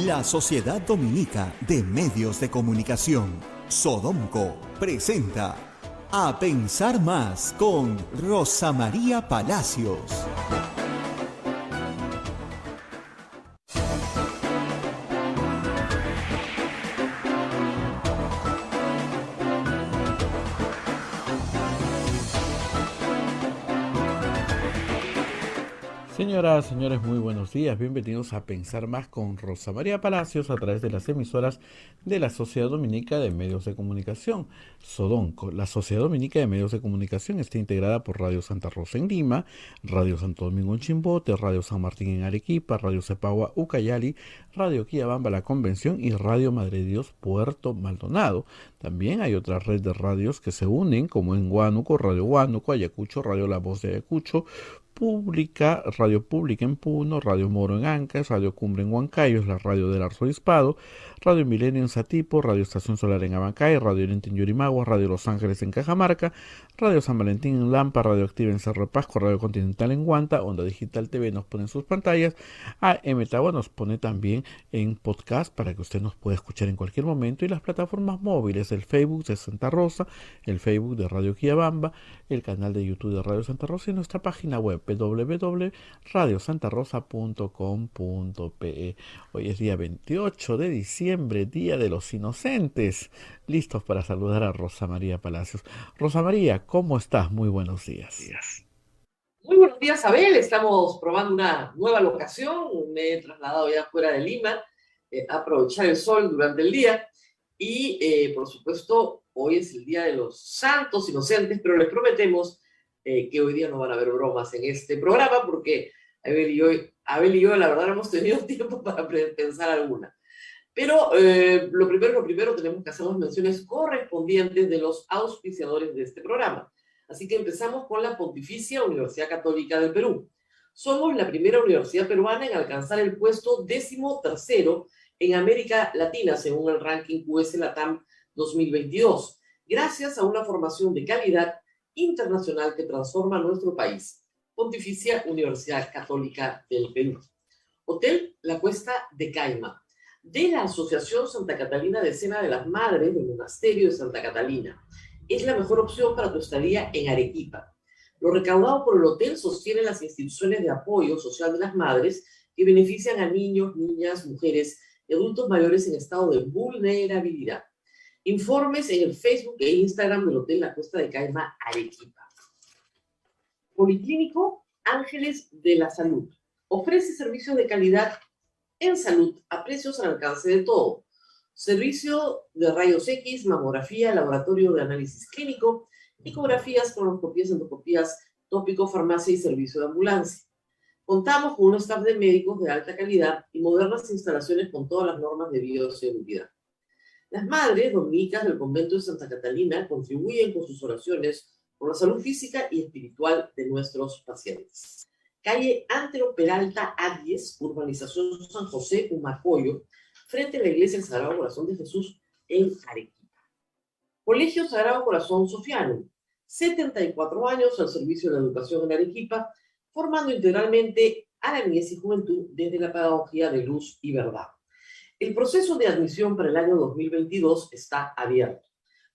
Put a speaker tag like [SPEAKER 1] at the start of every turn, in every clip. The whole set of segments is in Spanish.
[SPEAKER 1] La Sociedad Dominica de Medios de Comunicación, Sodomco, presenta A Pensar Más con Rosa María Palacios.
[SPEAKER 2] Señoras, señores, muy buenos días. Bienvenidos a Pensar Más con Rosa María Palacios a través de las emisoras de la Sociedad Dominica de Medios de Comunicación, Sodonco. La Sociedad Dominica de Medios de Comunicación está integrada por Radio Santa Rosa en Lima, Radio Santo Domingo en Chimbote, Radio San Martín en Arequipa, Radio Cepagua Ucayali, Radio Quillabamba La Convención y Radio Madre de Dios Puerto Maldonado. También hay otra red de radios que se unen, como en Huánuco, Radio Huánuco, Ayacucho, Radio La Voz de Ayacucho, Radio Pública en Puno, Radio Moro en Ancas, Radio Cumbre en Huancayo, la radio del Arzobispado, Radio Milenio en Satipo, Radio Estación Solar en Abancay, Radio Oriente en Yurimaguas, Radio Los Ángeles en Cajamarca, Radio San Valentín en Lampa, Radio Activa en Cerro de Pasco, Radio Continental en Huanta, Onda Digital TV nos pone en sus pantallas, AM Tagua nos pone también en podcast para que usted nos pueda escuchar en cualquier momento, y las plataformas móviles, el Facebook de Santa Rosa, el Facebook de Radio Quillabamba, el canal de YouTube de Radio Santa Rosa y nuestra página web www.radiosantarosa.com.pe. Hoy es día 28 de diciembre, Día de los Inocentes. Listos para saludar a Rosa María Palacios. Rosa María, ¿cómo estás? Muy buenos días.
[SPEAKER 3] Muy buenos días, Abel. Estamos probando una nueva locación. Me he trasladado ya fuera de Lima a aprovechar el sol durante el día. Y, por supuesto, hoy es el Día de los Santos Inocentes, pero les prometemos que hoy día no van a haber bromas en este programa, porque Abel y yo, la verdad, no hemos tenido tiempo para pensar alguna. Pero lo primero, tenemos que hacer las menciones correspondientes de los auspiciadores de este programa. Así que empezamos con la Pontificia Universidad Católica del Perú. Somos la primera universidad peruana en alcanzar el puesto 13º en América Latina, según el ranking QS Latam 2022, gracias a una formación de calidad internacional que transforma nuestro país. Pontificia Universidad Católica del Perú. Hotel La Cuesta de Caima, de la Asociación Santa Catalina Decena de las Madres del Monasterio de Santa Catalina. Es la mejor opción para tu estadía en Arequipa. Lo recaudado por el hotel sostiene las instituciones de apoyo social de las madres que benefician a niños, niñas, mujeres y adultos mayores en estado de vulnerabilidad. Informes en el Facebook e Instagram del Hotel La Cuesta de Caima, Arequipa. Policlínico Ángeles de la Salud. Ofrece servicios de calidad en salud a precios al alcance de todo. Servicio de rayos X, mamografía, laboratorio de análisis clínico, ecografías, colonoscopías, endoscopías, tópico, farmacia y servicio de ambulancia. Contamos con un staff de médicos de alta calidad y modernas instalaciones con todas las normas de bioseguridad. Las madres dominicas del convento de Santa Catalina contribuyen con sus oraciones por la salud física y espiritual de nuestros pacientes. Calle Antero Peralta A10, urbanización San José, Humacoyo, frente a la Iglesia del Sagrado Corazón de Jesús en Arequipa. Colegio Sagrado Corazón Sofiano, 74 años al servicio de la educación en Arequipa, formando integralmente a la niñez y juventud desde la pedagogía de luz y verdad. El proceso de admisión para el año 2022 está abierto.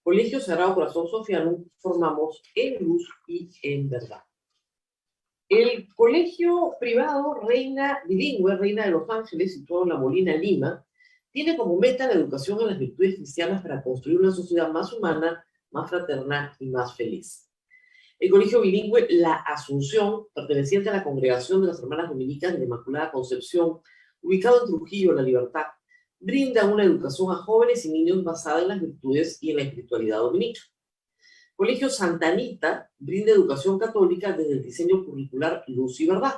[SPEAKER 3] Colegio Sagrado Corazón Sofiano, formamos en luz y en verdad. El colegio privado Reina Bilingüe, Reina de los Ángeles, situado en La Molina, Lima, tiene como meta la educación en las virtudes cristianas para construir una sociedad más humana, más fraterna y más feliz. El colegio bilingüe La Asunción, perteneciente a la Congregación de las Hermanas Dominicas de la Inmaculada Concepción, ubicado en Trujillo, La Libertad, brinda una educación a jóvenes y niños basada en las virtudes y en la espiritualidad dominica. Colegio Santa Anita brinda educación católica desde el diseño curricular Luz y Verdad.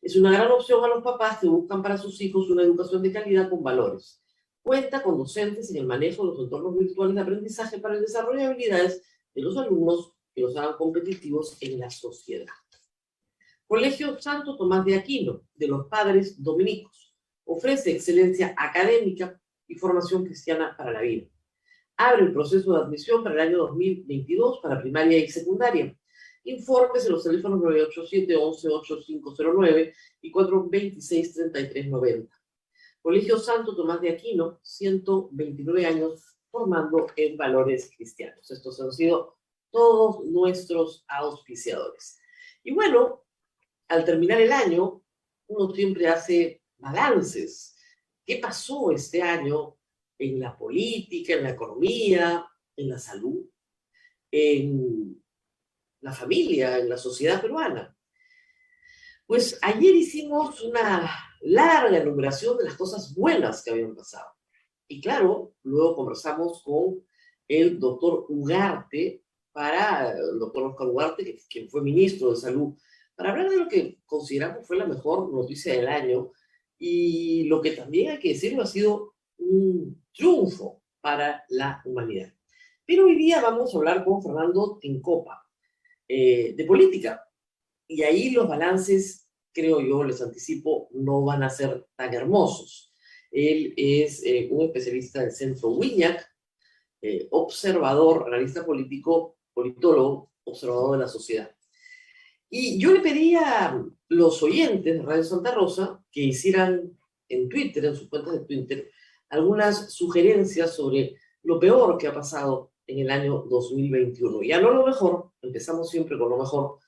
[SPEAKER 3] Es una gran opción a los papás que buscan para sus hijos una educación de calidad con valores. Cuenta con docentes en el manejo de los entornos virtuales de aprendizaje para el desarrollo de habilidades de los alumnos que los hagan competitivos en la sociedad. Colegio Santo Tomás de Aquino, de los Padres Dominicos. Ofrece excelencia académica y formación cristiana para la vida. Abre el proceso de admisión para el año 2022 para primaria y secundaria. Informes en los teléfonos 987-11-8509 y 426-3390. Colegio Santo Tomás de Aquino, 129 años formando en valores cristianos. Estos han sido todos nuestros auspiciadores. Y bueno, al terminar el año, uno siempre hace balances. ¿Qué pasó este año en la política, en la economía, en la salud, en la familia, en la sociedad peruana? Pues ayer hicimos una larga enumeración de las cosas buenas que habían pasado. Y claro, luego conversamos con el doctor Ugarte, el doctor Oscar Ugarte, quien fue ministro de Salud, para hablar de lo que consideramos fue la mejor noticia del año y lo que también hay que decirlo ha sido un triunfo para la humanidad. Pero hoy día vamos a hablar con Fernando Tincopa, de política. Y ahí los balances, creo yo, les anticipo, no van a ser tan hermosos. Él es un especialista del Centro Wiñac, observador, analista político, politólogo, observador de la sociedad. Y yo le pedí a los oyentes de Radio Santa Rosa que hicieran en Twitter, en sus cuentas de Twitter, algunas sugerencias sobre lo peor que ha pasado en el año 2021. Ya no lo mejor, empezamos siempre con lo mejor.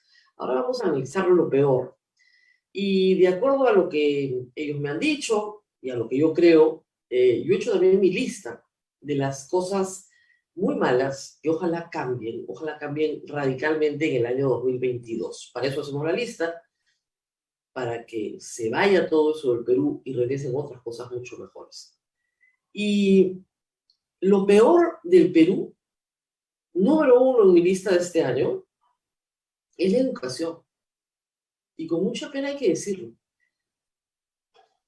[SPEAKER 3] Ahora vamos a analizar lo peor. Y de acuerdo a lo que ellos me han dicho y a lo que yo creo, yo he hecho también mi lista de las cosas muy malas que ojalá cambien radicalmente en el año 2022. Para eso hacemos la lista, para que se vaya todo eso del Perú y regresen otras cosas mucho mejores. Y lo peor del Perú, número uno en mi lista de este año, es la educación. Y con mucha pena hay que decirlo.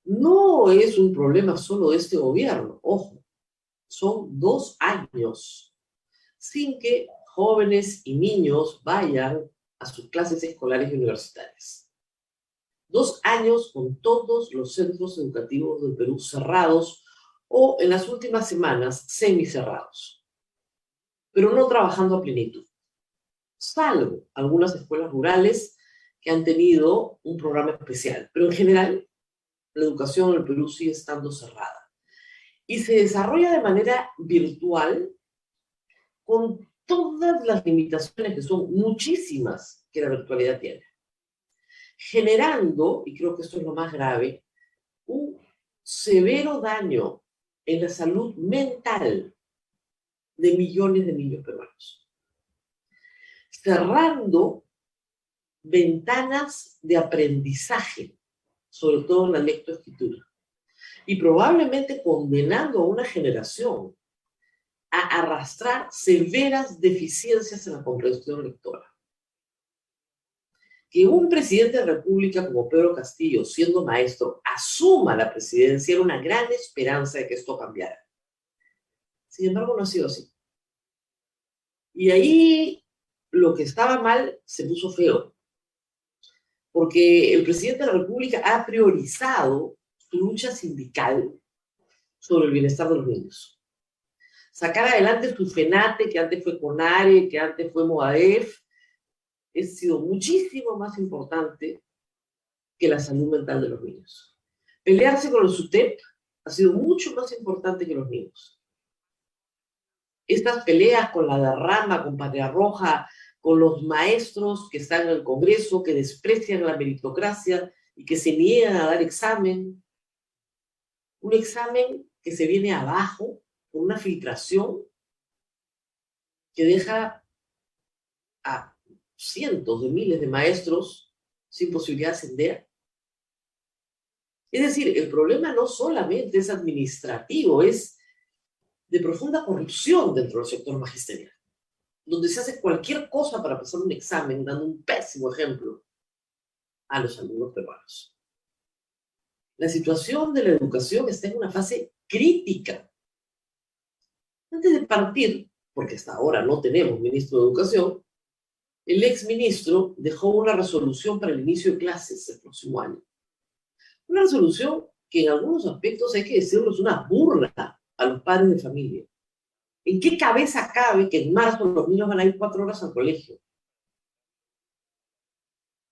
[SPEAKER 3] No es un problema solo de este gobierno, ojo, son 2 años sin que jóvenes y niños vayan a sus clases escolares y universitarias. 2 años con todos los centros educativos del Perú cerrados o en las últimas semanas semicerrados, pero no trabajando a plenitud, salvo algunas escuelas rurales que han tenido un programa especial, pero en general la educación en el Perú sigue estando cerrada y se desarrolla de manera virtual con todas las limitaciones que son muchísimas que la virtualidad tiene, generando, y creo que esto es lo más grave, un severo daño en la salud mental de millones de niños peruanos, cerrando ventanas de aprendizaje, sobre todo en la lectoescritura, y probablemente condenando a una generación a arrastrar severas deficiencias en la comprensión lectora. Que un presidente de la República como Pedro Castillo, siendo maestro, asuma la presidencia era una gran esperanza de que esto cambiara. Sin embargo, no ha sido así. Y ahí lo que estaba mal se puso feo, porque el presidente de la República ha priorizado su lucha sindical sobre el bienestar de los niños. Sacar adelante su FENATE, que antes fue CONARE, que antes fue MOADEF, ha sido muchísimo más importante que la salud mental de los niños. Pelearse con el SUTEP ha sido mucho más importante que los niños. Estas peleas con la derrama, con Patria Roja, con los maestros que están en el Congreso, que desprecian la meritocracia y que se niegan a dar examen. Un examen que se viene abajo con una filtración que deja a cientos de miles de maestros sin posibilidad de ascender. Es decir, el problema no solamente es administrativo, es de profunda corrupción dentro del sector magisterial, donde se hace cualquier cosa para pasar un examen, dando un pésimo ejemplo a los alumnos peruanos. La situación de la educación está en una fase crítica. Antes de partir, porque hasta ahora no tenemos ministro de Educación, el exministro dejó una resolución para el inicio de clases el próximo año. Una resolución que en algunos aspectos, hay que decirlo, es una burla a los padres de familia. ¿En qué cabeza cabe que en marzo los niños van a ir 4 horas al colegio?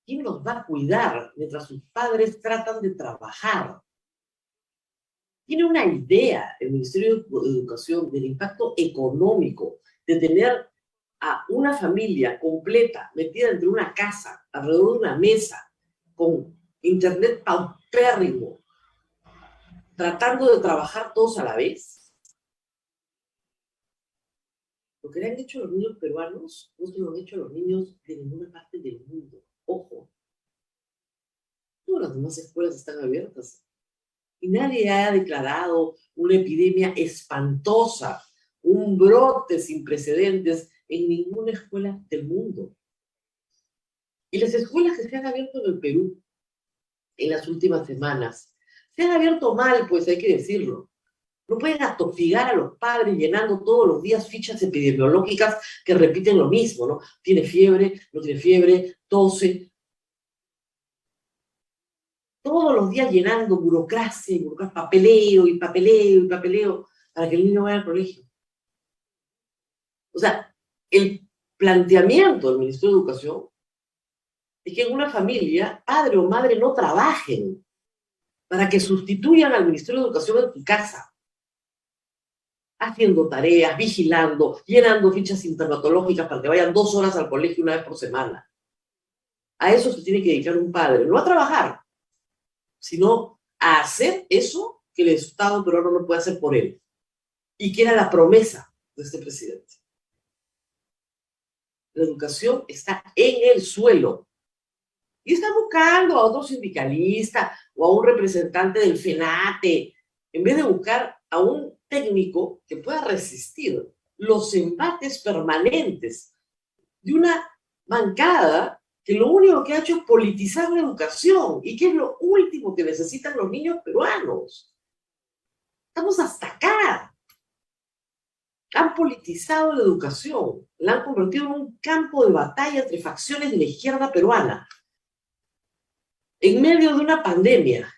[SPEAKER 3] ¿Quién los va a cuidar mientras sus padres tratan de trabajar? ¿Tiene una idea el Ministerio de Educación del impacto económico de tener a una familia completa metida entre una casa, alrededor de una mesa, con internet paupérrimo, tratando de trabajar todos a la vez? Lo que le han hecho los niños peruanos no se lo han hecho los niños de ninguna parte del mundo. Ojo, todas las demás escuelas están abiertas y nadie ha declarado una epidemia espantosa, un brote sin precedentes en ninguna escuela del mundo. Y las escuelas que se han abierto en el Perú en las últimas semanas se han abierto mal, pues hay que decirlo. No pueden atofigar a los padres llenando todos los días fichas epidemiológicas que repiten lo mismo, ¿no? Tiene fiebre, no tiene fiebre, tose. Todos los días llenando burocracia y burocracia, papeleo y papeleo y papeleo para que el niño vaya al colegio. O sea, el planteamiento del Ministerio de Educación es que en una familia, padre o madre no trabajen para que sustituyan al Ministerio de Educación en tu casa, haciendo tareas, vigilando, llenando fichas sintomatológicas para que vayan 2 horas al colegio una vez por semana. A eso se tiene que dedicar un padre, no a trabajar, sino a hacer eso que el Estado peruano no puede hacer por él, y que era la promesa de este presidente. La educación está en el suelo. Y está buscando a otro sindicalista o a un representante del FENATE, en vez de buscar a un técnico que pueda resistir los embates permanentes de una bancada que lo único que ha hecho es politizar la educación, y que es lo último que necesitan los niños peruanos. Estamos hasta acá. Han politizado la educación, la han convertido en un campo de batalla entre facciones de la izquierda peruana. En medio de una pandemia,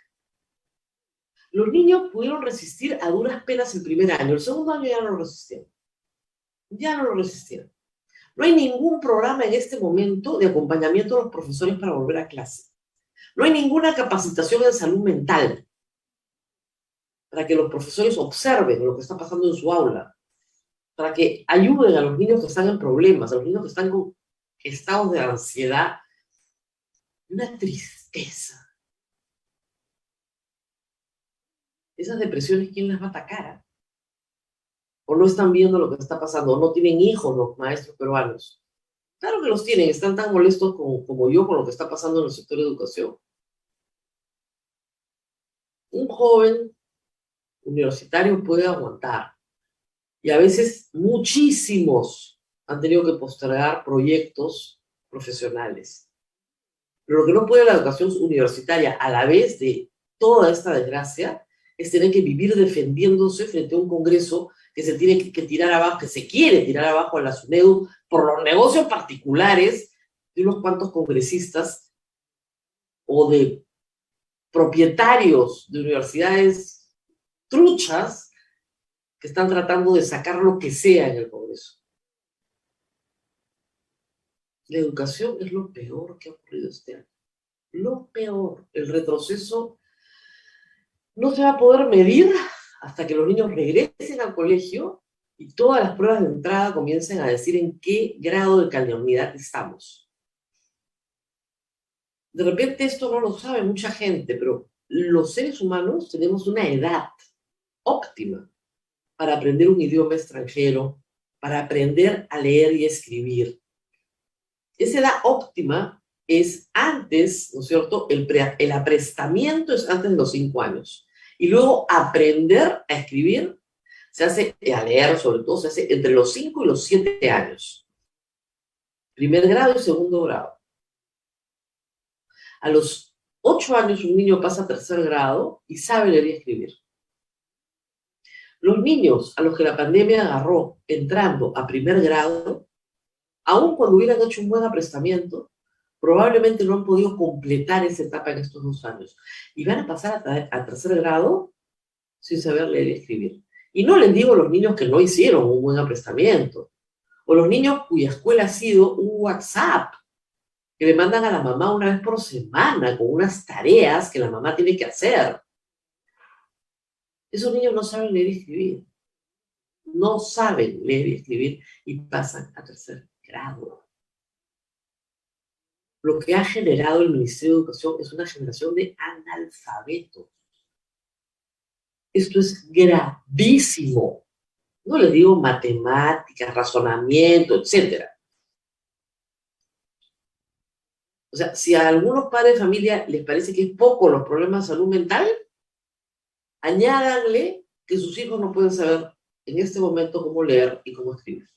[SPEAKER 3] los niños pudieron resistir a duras penas el primer año. El segundo año ya no lo resistieron. Ya no lo resistieron. No hay ningún programa en este momento de acompañamiento a los profesores para volver a clase. No hay ninguna capacitación en salud mental para que los profesores observen lo que está pasando en su aula, para que ayuden a los niños que están en problemas, a los niños que están con estados de ansiedad. Una tristeza. Esas depresiones, ¿quién las va a atacar? O no están viendo lo que está pasando, o no tienen hijos los maestros peruanos. Claro que los tienen, están tan molestos como yo con lo que está pasando en el sector de educación. Un joven universitario puede aguantar, y a veces muchísimos han tenido que postergar proyectos profesionales. Pero lo que no puede la educación universitaria, a la vez de toda esta desgracia, es tener que vivir defendiéndose frente a un Congreso que se tiene que tirar abajo, que se quiere tirar abajo a la SUNEDU por los negocios particulares de unos cuantos congresistas o de propietarios de universidades truchas que están tratando de sacar lo que sea en el Congreso. La educación es lo peor que ha ocurrido este año. Lo peor. El retroceso no se va a poder medir hasta que los niños regresen al colegio y todas las pruebas de entrada comiencen a decir en qué grado de calamidad estamos. De repente esto no lo sabe mucha gente, pero los seres humanos tenemos una edad óptima para aprender un idioma extranjero, para aprender a leer y escribir. Esa edad óptima es antes, ¿no es cierto? El aprestamiento es antes de los 5 años. Y luego aprender a escribir se hace, a leer sobre todo, se hace entre los 5 y los 7 años. Primer grado y segundo grado. A los 8 años un niño pasa a tercer grado y sabe leer y escribir. Los niños a los que la pandemia agarró entrando a primer grado, aun cuando hubieran hecho un buen aprestamiento, probablemente no han podido completar esa etapa en estos 2 años. Y van a pasar a tercer grado sin saber leer y escribir. Y no les digo a los niños que no hicieron un buen aprestamiento, o los niños cuya escuela ha sido un WhatsApp, que le mandan a la mamá una vez por semana con unas tareas que la mamá tiene que hacer. Esos niños no saben leer y escribir. No saben leer y escribir y pasan a tercer grado. Lo que ha generado el Ministerio de Educación es una generación de analfabetos. Esto es gravísimo. No les digo matemáticas, razonamiento, etc. O sea, si a algunos padres de familia les parece que es poco los problemas de salud mental, añádanle que sus hijos no pueden saber en este momento cómo leer y cómo escribir.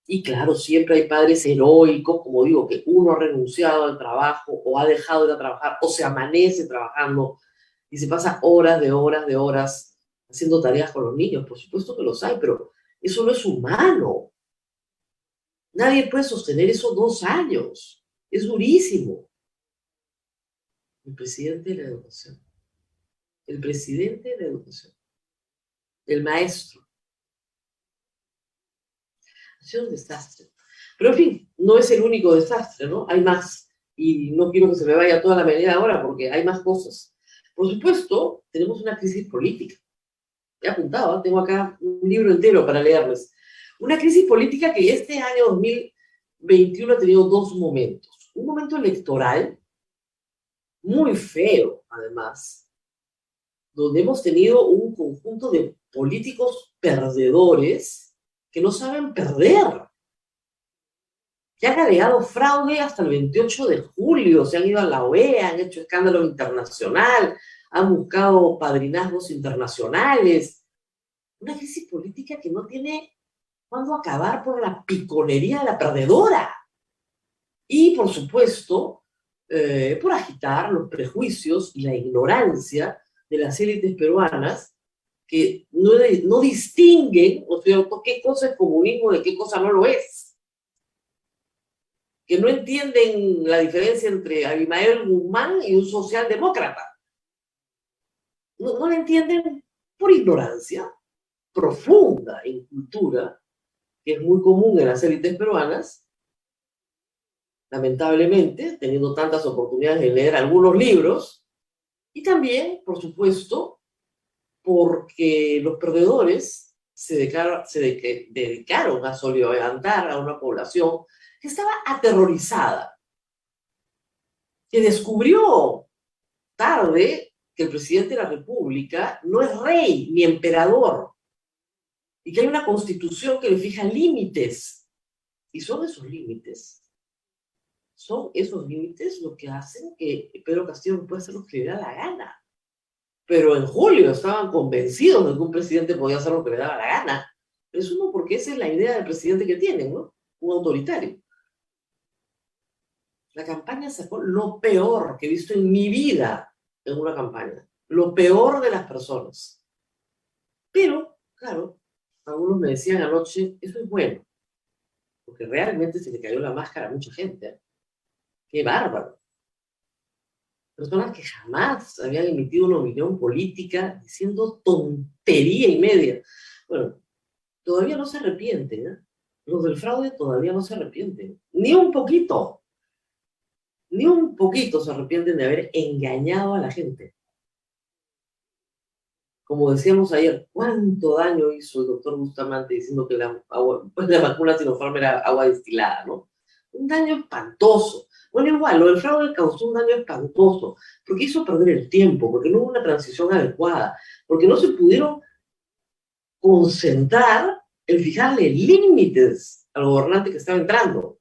[SPEAKER 3] Y claro, siempre hay padres heroicos, como digo, que uno ha renunciado al trabajo o ha dejado de ir a trabajar o se amanece trabajando y se pasa horas de horas de horas haciendo tareas con los niños. Por supuesto que los hay, pero eso no es humano. Nadie puede sostener eso 2 años. Es durísimo. El presidente de la educación. El presidente de la educación. El maestro. Ha sido un desastre. Pero en fin, no es el único desastre, ¿no? Hay más. Y no quiero que se me vaya toda la media ahora porque hay más cosas. Por supuesto, tenemos una crisis política. He apuntado, tengo acá un libro entero para leerles. Una crisis política que este año 2021 ha tenido 2 momentos. Un momento electoral, muy feo además, donde hemos tenido un conjunto de políticos perdedores que no saben perder, que han agregado fraude hasta el 28 de julio, se han ido a la OEA, han hecho escándalo internacional, han buscado padrinazgos internacionales. Una crisis política que no tiene cuándo acabar por la piconería de la perdedora. Y, por supuesto, por agitar los prejuicios y la ignorancia de las élites peruanas que no distinguen, o sea, qué cosa es comunismo de qué cosa no lo es. Que no entienden la diferencia entre Abimael Guzmán y un socialdemócrata. No la entienden por ignorancia profunda en cultura, que es muy común en las élites peruanas, lamentablemente, teniendo tantas oportunidades de leer algunos libros, y también, por supuesto, porque los perdedores se dedicaron a soliviantar a una población que estaba aterrorizada, que descubrió tarde que el presidente de la República no es rey ni emperador, y que hay una constitución que le fija límites, y son esos límites lo que hacen que Pedro Castillo no pueda hacer lo que le da la gana. Pero en julio estaban convencidos de que un presidente podía hacer lo que le daba la gana. Presumo porque esa es la idea del presidente que tienen, ¿no? Un autoritario. La campaña sacó lo peor que he visto en mi vida en una campaña. Lo peor de las personas. Pero, claro, algunos me decían anoche, eso es bueno, porque realmente se le cayó la máscara a mucha gente, ¿eh? ¡Qué bárbaro! Personas que jamás habían emitido una opinión política diciendo tontería y media. Bueno, todavía no se arrepienten, ¿eh? Los del fraude todavía no se arrepienten. Ni un poquito. Ni un poquito se arrepienten de haber engañado a la gente. Como decíamos ayer, ¿cuánto daño hizo el doctor Bustamante diciendo que la vacuna Sinopharm era agua destilada, ¿no? Un daño espantoso. Bueno, igual, lo del fraude causó un daño espantoso, porque hizo perder el tiempo, porque no hubo una transición adecuada, porque no se pudieron concentrar en fijarle límites al gobernante que estaba entrando.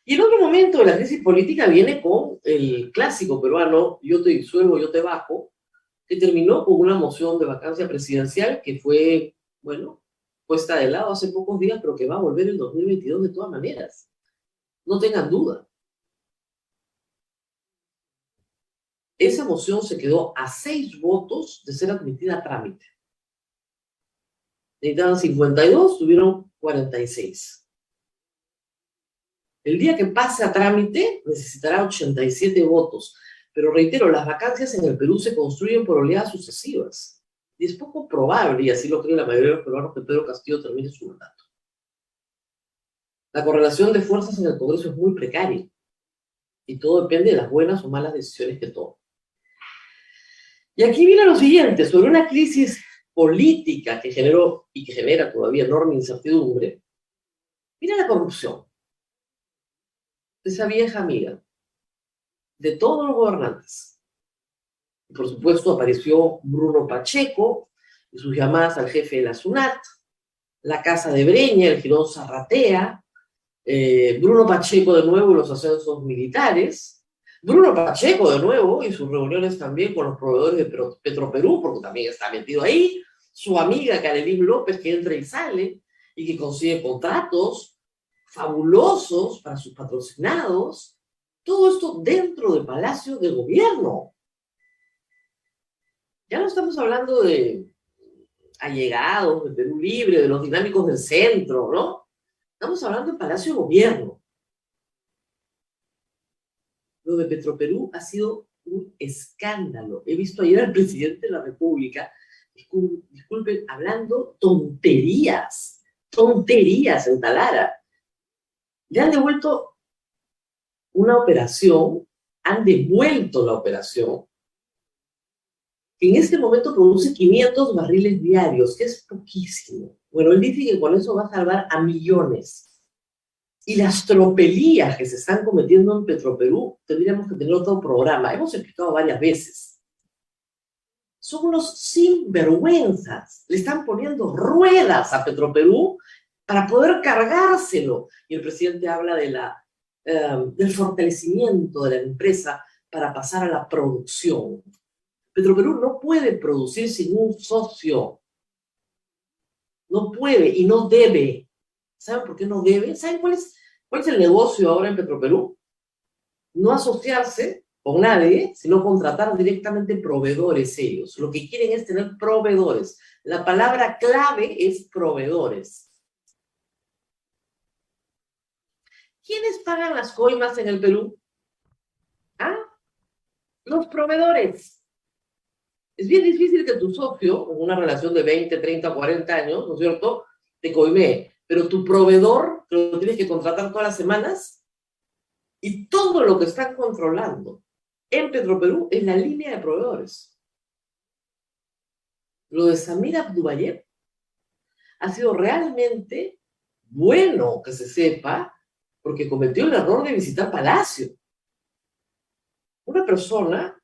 [SPEAKER 3] Y el otro momento de la crisis política viene con el clásico peruano, yo te disuelvo, yo te bajo, que terminó con una moción de vacancia presidencial que fue, bueno, puesta de lado hace pocos días, pero que va a volver en 2022 de todas maneras. No tengan duda. Esa moción se quedó a 6 votos de ser admitida a trámite. Necesitaban 52, tuvieron 46. El día que pase a trámite necesitará 87 votos. Pero reitero, las vacancias en el Perú se construyen por oleadas sucesivas. Y es poco probable, y así lo cree la mayoría de los peruanos, que Pedro Castillo termine su mandato. La correlación de fuerzas en el Congreso es muy precaria. Y todo depende de las buenas o malas decisiones que tome. Y aquí viene lo siguiente, sobre una crisis política que generó y que genera todavía enorme incertidumbre. Mira la corrupción, esa vieja amiga de todos los gobernantes. Y por supuesto apareció Bruno Pacheco y sus llamadas al jefe de la SUNAT, la Casa de Breña, el Girón Zarratea, Bruno Pacheco de nuevo y los ascensos militares, Bruno Pacheco de nuevo y sus reuniones también con los proveedores de Petroperú, porque también está metido ahí, su amiga Karelín López que entra y sale y que consigue contratos fabulosos para sus patrocinados, todo esto dentro del Palacio de Gobierno. Ya no estamos hablando de allegados, de Perú Libre, de los dinámicos del centro, ¿no? Estamos hablando del Palacio de Gobierno. Lo de Petroperú ha sido un escándalo. He visto ayer al presidente de la República, disculpen, hablando tonterías en Talara. Le han devuelto una operación, han devuelto la operación, que en este momento produce 500 barriles diarios, que es poquísimo. Bueno, él dice que con eso va a salvar a millones. Y las tropelías que se están cometiendo en Petroperú, tendríamos que tener otro programa. Hemos explicado varias veces. Son unos sinvergüenzas. Le están poniendo ruedas a Petroperú para poder cargárselo. Y el presidente habla de del fortalecimiento de la empresa para pasar a la producción. Petroperú no puede producir sin un socio. No puede y no debe. ¿Saben por qué no debe? ¿Saben cuál es el negocio ahora en Petroperú? No asociarse con nadie, sino contratar directamente proveedores ellos. Lo que quieren es tener proveedores. La palabra clave es proveedores. ¿Quiénes pagan las coimas en el Perú? ¿Ah? Los proveedores. Es bien difícil que tu socio, en una relación de 20, 30, 40 años, ¿no es cierto?, te coimee. Pero tu proveedor, que lo tienes que contratar todas las semanas, y todo lo que están controlando en Petroperú es la línea de proveedores. Lo de Samir Abdullayev ha sido realmente bueno que se sepa, porque cometió el error de visitar Palacio. Una persona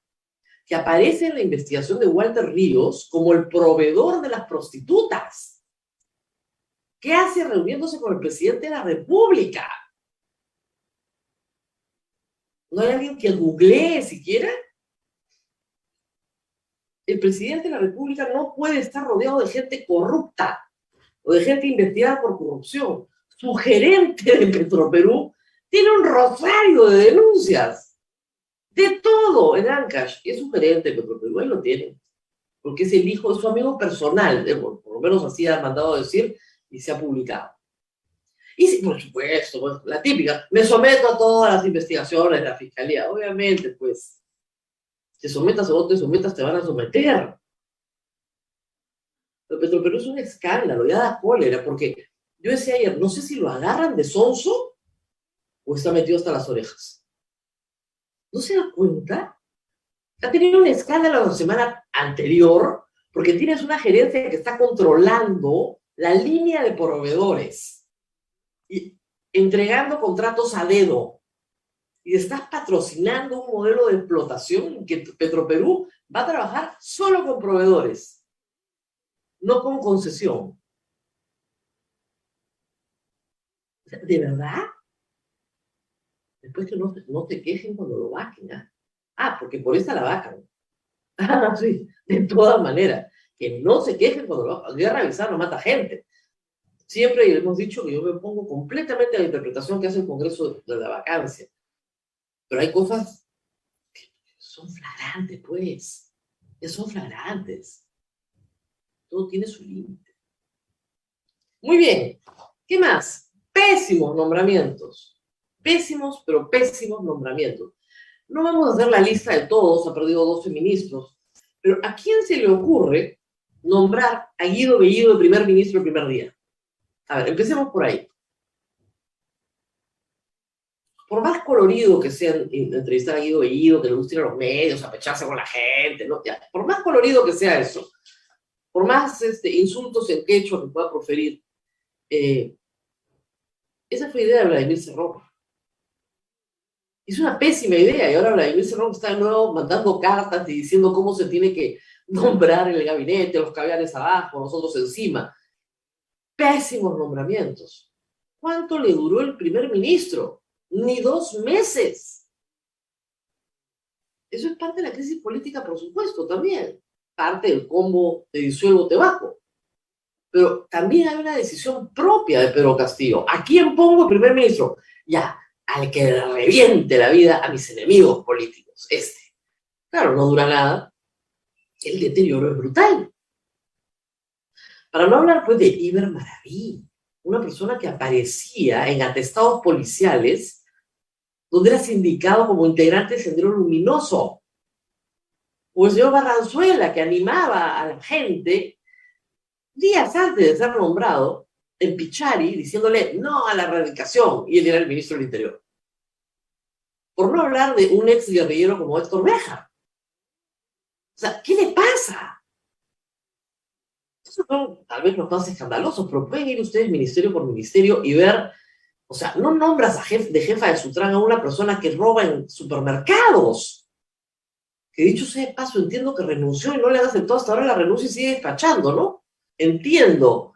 [SPEAKER 3] que aparece en la investigación de Walter Ríos como el proveedor de las prostitutas. ¿Qué hace reuniéndose con el presidente de la República? ¿No hay alguien que googlee siquiera? El presidente de la República no puede estar rodeado de gente corrupta o de gente investigada por corrupción. Su gerente de Petroperú tiene un rosario de denuncias. De todo en Ancash. Y es un gerente de Petroperú, ahí lo tiene. Porque es el hijo, es su amigo personal, por lo menos así ha mandado a decir y se ha publicado. Y sí, por supuesto, pues, la típica, me someto a todas las investigaciones de la fiscalía. Obviamente, pues, te sometas o no te sometas, te van a someter. Pero Petroperú es un escándalo, ya da cólera, porque yo decía ayer, no sé si lo agarran de sonso o está metido hasta las orejas. ¿No se da cuenta? Ha tenido un escándalo la semana anterior porque tienes una gerencia que está controlando la línea de proveedores y entregando contratos a dedo. Y estás patrocinando un modelo de explotación en que Petroperú va a trabajar solo con proveedores, no con concesión. ¿De verdad? Después que no te quejen cuando lo vaquen, ¿ah? Ah, porque por esta la vacan. Ah, sí, de todas maneras. Que no se quejen cuando lo vacan. Guerra avisada no mata gente. Siempre hemos dicho que yo me pongo completamente a la interpretación que hace el Congreso de la vacancia. Pero hay cosas que son flagrantes, pues. Que son flagrantes. Todo tiene su límite. Muy bien. ¿Qué más? Pésimos nombramientos. Pésimos, pero pésimos nombramientos. No vamos a hacer la lista de todos, ha perdido 12 ministros, pero ¿a quién se le ocurre nombrar a Guido Bellido de primer ministro el primer día? A ver, empecemos por ahí. por más colorido que sea entrevistar a Guido Bellido, que le guste ir a los medios, a pecharse con la gente, ¿no? Ya, por más colorido que sea eso, por más insultos en quechua que pueda proferir, esa fue idea de Vladimir Cerrón. Es una pésima idea, y ahora Vladimir Cerrón está de nuevo mandando cartas y diciendo cómo se tiene que nombrar en el gabinete, los caviares abajo, nosotros encima. Pésimos nombramientos. ¿Cuánto le duró el primer ministro? Ni 2 meses. Eso es parte de la crisis política, por supuesto, también. Parte del combo de disuelvo te bajo. Pero también hay una decisión propia de Pedro Castillo. ¿A quién pongo primer ministro? Ya, al que le reviente la vida a mis enemigos políticos. Claro, no dura nada. El deterioro es brutal. Para no hablar, pues, de Iber Maraví, una persona que aparecía en atestados policiales donde era sindicado como integrante de Sendero Luminoso. O el señor Barranzuela, que animaba a la gente días antes de ser nombrado en Pichari, diciéndole no a la erradicación, y él era el ministro del Interior. Por no hablar de un ex guerrillero como Héctor Béjar. O sea, ¿qué le pasa? Esos son tal vez los más escandalosos, pero pueden ir ustedes ministerio por ministerio y ver, o sea, no nombras de jefa de Sutran a una persona que roba en supermercados. Que dicho sea de paso, entiendo que renunció y no le han aceptado hasta ahora la renuncia y sigue despachando, ¿no? Entiendo,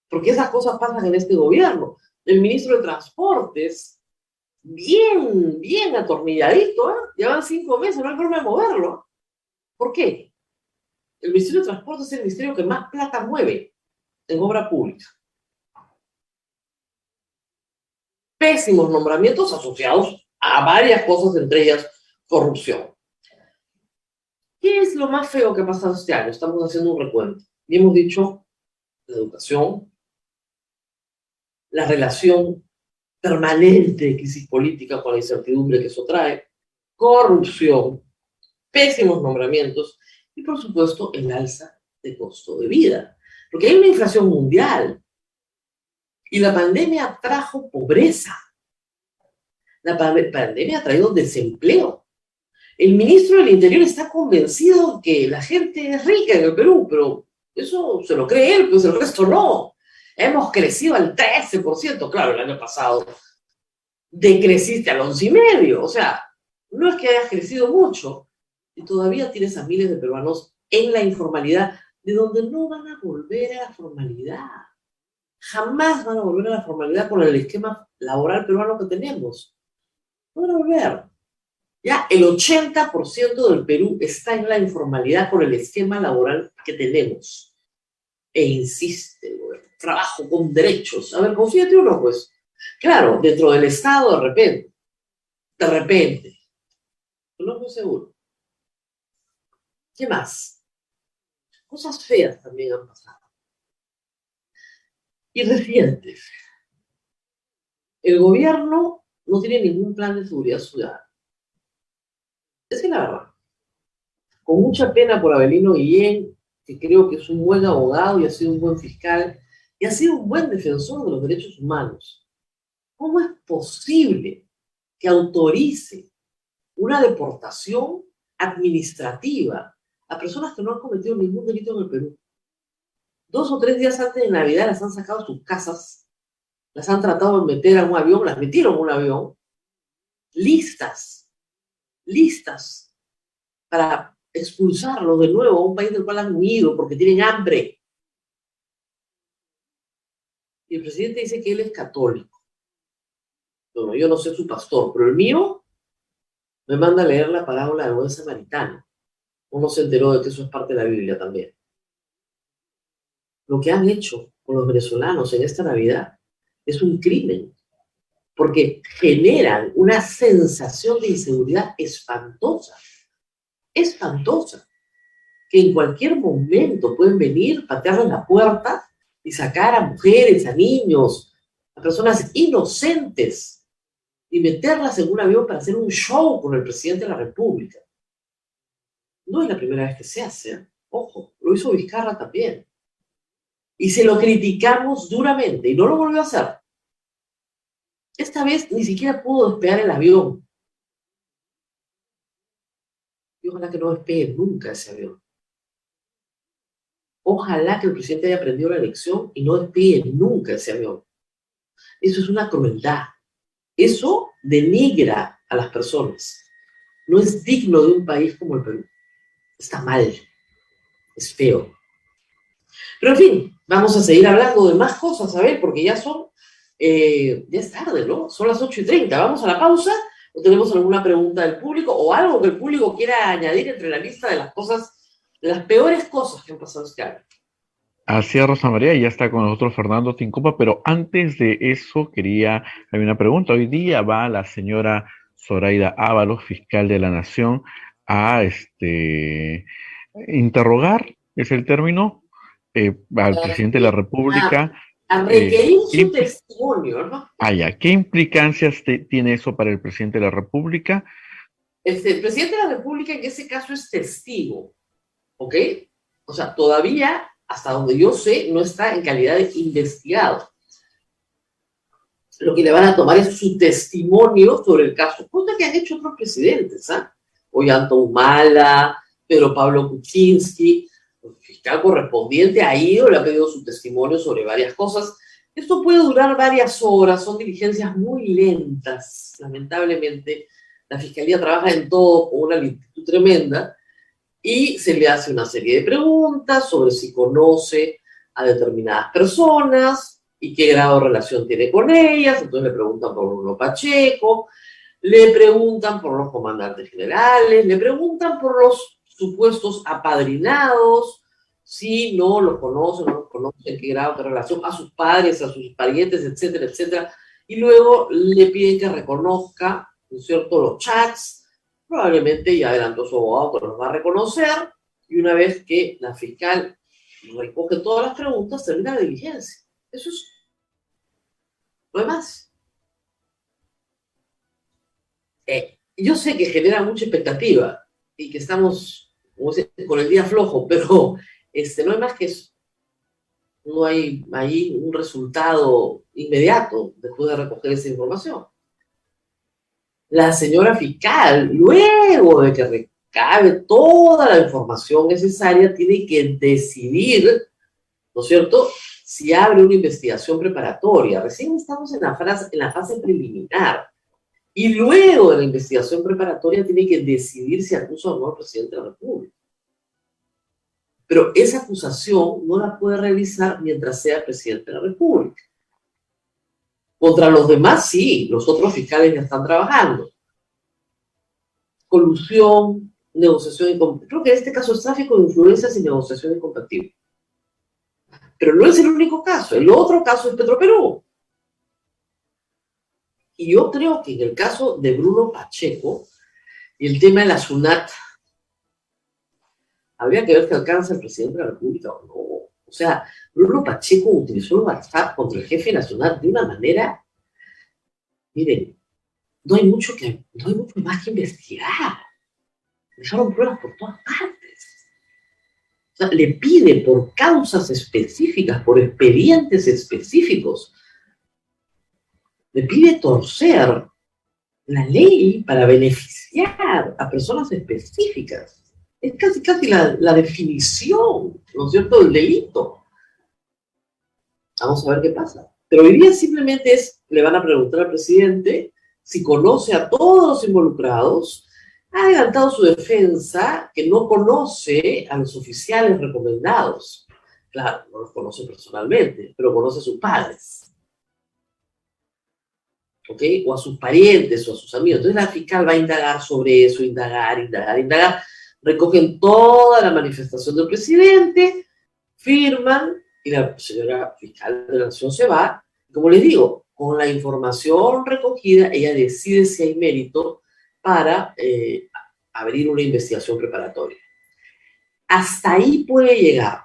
[SPEAKER 3] porque esas cosas pasan en este gobierno. El ministro de Transportes, bien atornilladito, ¿eh? Llevan 5 meses, no hay forma de moverlo. ¿Por qué? El Ministerio de Transportes es el ministerio que más plata mueve en obra pública. Pésimos nombramientos asociados a varias cosas, entre ellas corrupción. ¿Qué es lo más feo que ha pasado este año? Estamos haciendo un recuento. Y hemos dicho la educación, la relación permanente de crisis política con la incertidumbre que eso trae, corrupción, pésimos nombramientos y, por supuesto, el alza de costo de vida. Porque hay una inflación mundial y la pandemia trajo pobreza. La pandemia ha traído desempleo. El ministro del Interior está convencido que la gente es rica en el Perú, pero eso se lo cree él, pues el resto no. Hemos crecido al 13%, claro, el año pasado decreciste al 11,5%, o sea, no es que hayas crecido mucho, y todavía tienes a miles de peruanos en la informalidad, de donde no van a volver a la formalidad. Jamás van a volver a la formalidad con el esquema laboral peruano que tenemos. No van a volver. Ya el 80% del Perú está en la informalidad por el esquema laboral que tenemos. E insiste, trabajo con derechos. A ver, confíate uno, pues. Claro, dentro del Estado, de repente. No estoy seguro. ¿Qué más? Cosas feas también han pasado. Y recientes. El gobierno no tiene ningún plan de seguridad ciudadana. Es que la verdad, con mucha pena por Avelino Guillén, que creo que es un buen abogado y ha sido un buen fiscal, y ha sido un buen defensor de los derechos humanos. ¿Cómo es posible que autorice una deportación administrativa a personas que no han cometido ningún delito en el Perú? 2 o 3 días antes de Navidad las han sacado de sus casas, las han tratado de meter a un avión, las metieron a un avión, listas para expulsarlos de nuevo a un país del cual han huido porque tienen hambre. Y el presidente dice que él es católico. Bueno, yo no sé su pastor, pero el mío me manda a leer la parábola del buen samaritano. Uno se enteró de que eso es parte de la Biblia también. Lo que han hecho con los venezolanos en esta Navidad es un crimen, porque generan una sensación de inseguridad espantosa, que en cualquier momento pueden venir, patearles la puerta y sacar a mujeres, a niños, a personas inocentes y meterlas en un avión para hacer un show con el presidente de la República. No es la primera vez que se hace, ojo, lo hizo Vizcarra también. Y se lo criticamos duramente y no lo volvió a hacer. Esta vez ni siquiera pudo despegar el avión. Y ojalá que no despegue nunca ese avión. Ojalá que el presidente haya aprendido la lección y no despegue nunca ese avión. Eso es una crueldad. Eso denigra a las personas. No es digno de un país como el Perú. Está mal. Es feo. Pero en fin, vamos a seguir hablando de más cosas, a ver, porque ya es tarde, ¿no? Son las 8:30. Vamos a la pausa. ¿O tenemos alguna pregunta del público o algo que el público quiera añadir entre la lista de las cosas, de las peores cosas que han pasado este año?
[SPEAKER 2] Así es, Rosa María, ya está con nosotros Fernando Tincopa, pero antes de eso hay una pregunta. Hoy día va la señora Zoraida Ábalos, fiscal de la Nación, a interrogar, es el término, al presidente de la
[SPEAKER 3] A,
[SPEAKER 2] República.
[SPEAKER 3] a requerir
[SPEAKER 2] ¿Qué
[SPEAKER 3] su testimonio, ¿no?
[SPEAKER 2] ¿Qué implicancias tiene eso para el presidente de la República?
[SPEAKER 3] El presidente de la República en ese caso es testigo, ¿ok? O sea, todavía, hasta donde yo sé, no está en calidad de investigado. Lo que le van a tomar es su testimonio sobre el caso, cosa que han hecho otros presidentes, ¿ah? Ollanta Humala, Pedro Pablo Kuczynski, el fiscal correspondiente ha ido, le ha pedido su testimonio sobre varias cosas. Esto puede durar varias horas, son diligencias muy lentas, lamentablemente. La fiscalía trabaja en todo con una lentitud tremenda y se le hace una serie de preguntas sobre si conoce a determinadas personas y qué grado de relación tiene con ellas. Entonces le preguntan por Bruno Pacheco, le preguntan por los comandantes generales, le preguntan por los supuestos apadrinados, si no los conocen, no los conocen, qué grado de relación, a sus padres, a sus parientes, etcétera, etcétera. Y luego le piden que reconozca, ¿no es cierto?, los chats. Probablemente ya adelantó su abogado que los va a reconocer, y una vez que la fiscal recoge todas las preguntas, termina la diligencia. Eso es lo demás. Yo sé que genera mucha expectativa y que estamos con el día flojo, pero no hay más que eso. No hay ahí un resultado inmediato después de recoger esa información. La señora fiscal, luego de que recabe toda la información necesaria, tiene que decidir, ¿no es cierto?, si abre una investigación preparatoria. Recién estamos en la fase preliminar. Y luego de la investigación preparatoria tiene que decidir si acusa o no al presidente de la República. Pero esa acusación no la puede realizar mientras sea presidente de la República. Contra los demás, sí, los otros fiscales ya están trabajando. Colusión, negociación incompatible. Creo que en este caso es tráfico de influencias y negociación incompatible. Pero no es el único caso. El otro caso es Petroperú. Y yo creo que en el caso de Bruno Pacheco, y el tema de la SUNAT, habría que ver qué alcanza el presidente de la República o no. O sea, Bruno Pacheco utilizó el WhatsApp contra el jefe nacional de una manera, miren, no hay mucho más que investigar. Dejaron pruebas por todas partes. O sea, le pide por causas específicas, por expedientes específicos, le pide torcer la ley para beneficiar a personas específicas. Es casi la definición, ¿no es cierto?, del delito. Vamos a ver qué pasa. Pero hoy día simplemente le van a preguntar al presidente si conoce a todos los involucrados. Ha adelantado su defensa que no conoce a los oficiales recomendados. Claro, no los conoce personalmente, pero conoce a sus padres. ¿Ok? O a sus parientes o a sus amigos. Entonces la fiscal va a indagar sobre eso, indagar. Recogen toda la manifestación del presidente, firman, y la señora fiscal de la Nación se va. Como les digo, con la información recogida, ella decide si hay mérito para abrir una investigación preparatoria. Hasta ahí puede llegar.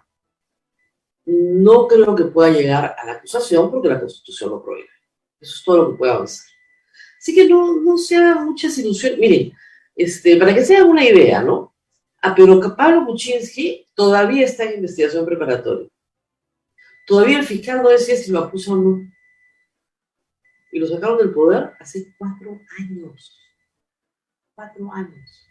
[SPEAKER 3] No creo que pueda llegar a la acusación porque la Constitución lo prohíbe. Eso es todo lo que puede avanzar. Así que no se hagan muchas ilusiones. Miren, para que se hagan una idea, ¿no? Pero Pablo Kuczynski todavía está en investigación preparatoria. Todavía el fiscal no decía si lo acusa o no. y lo sacaron del poder hace 4 años. 4 años.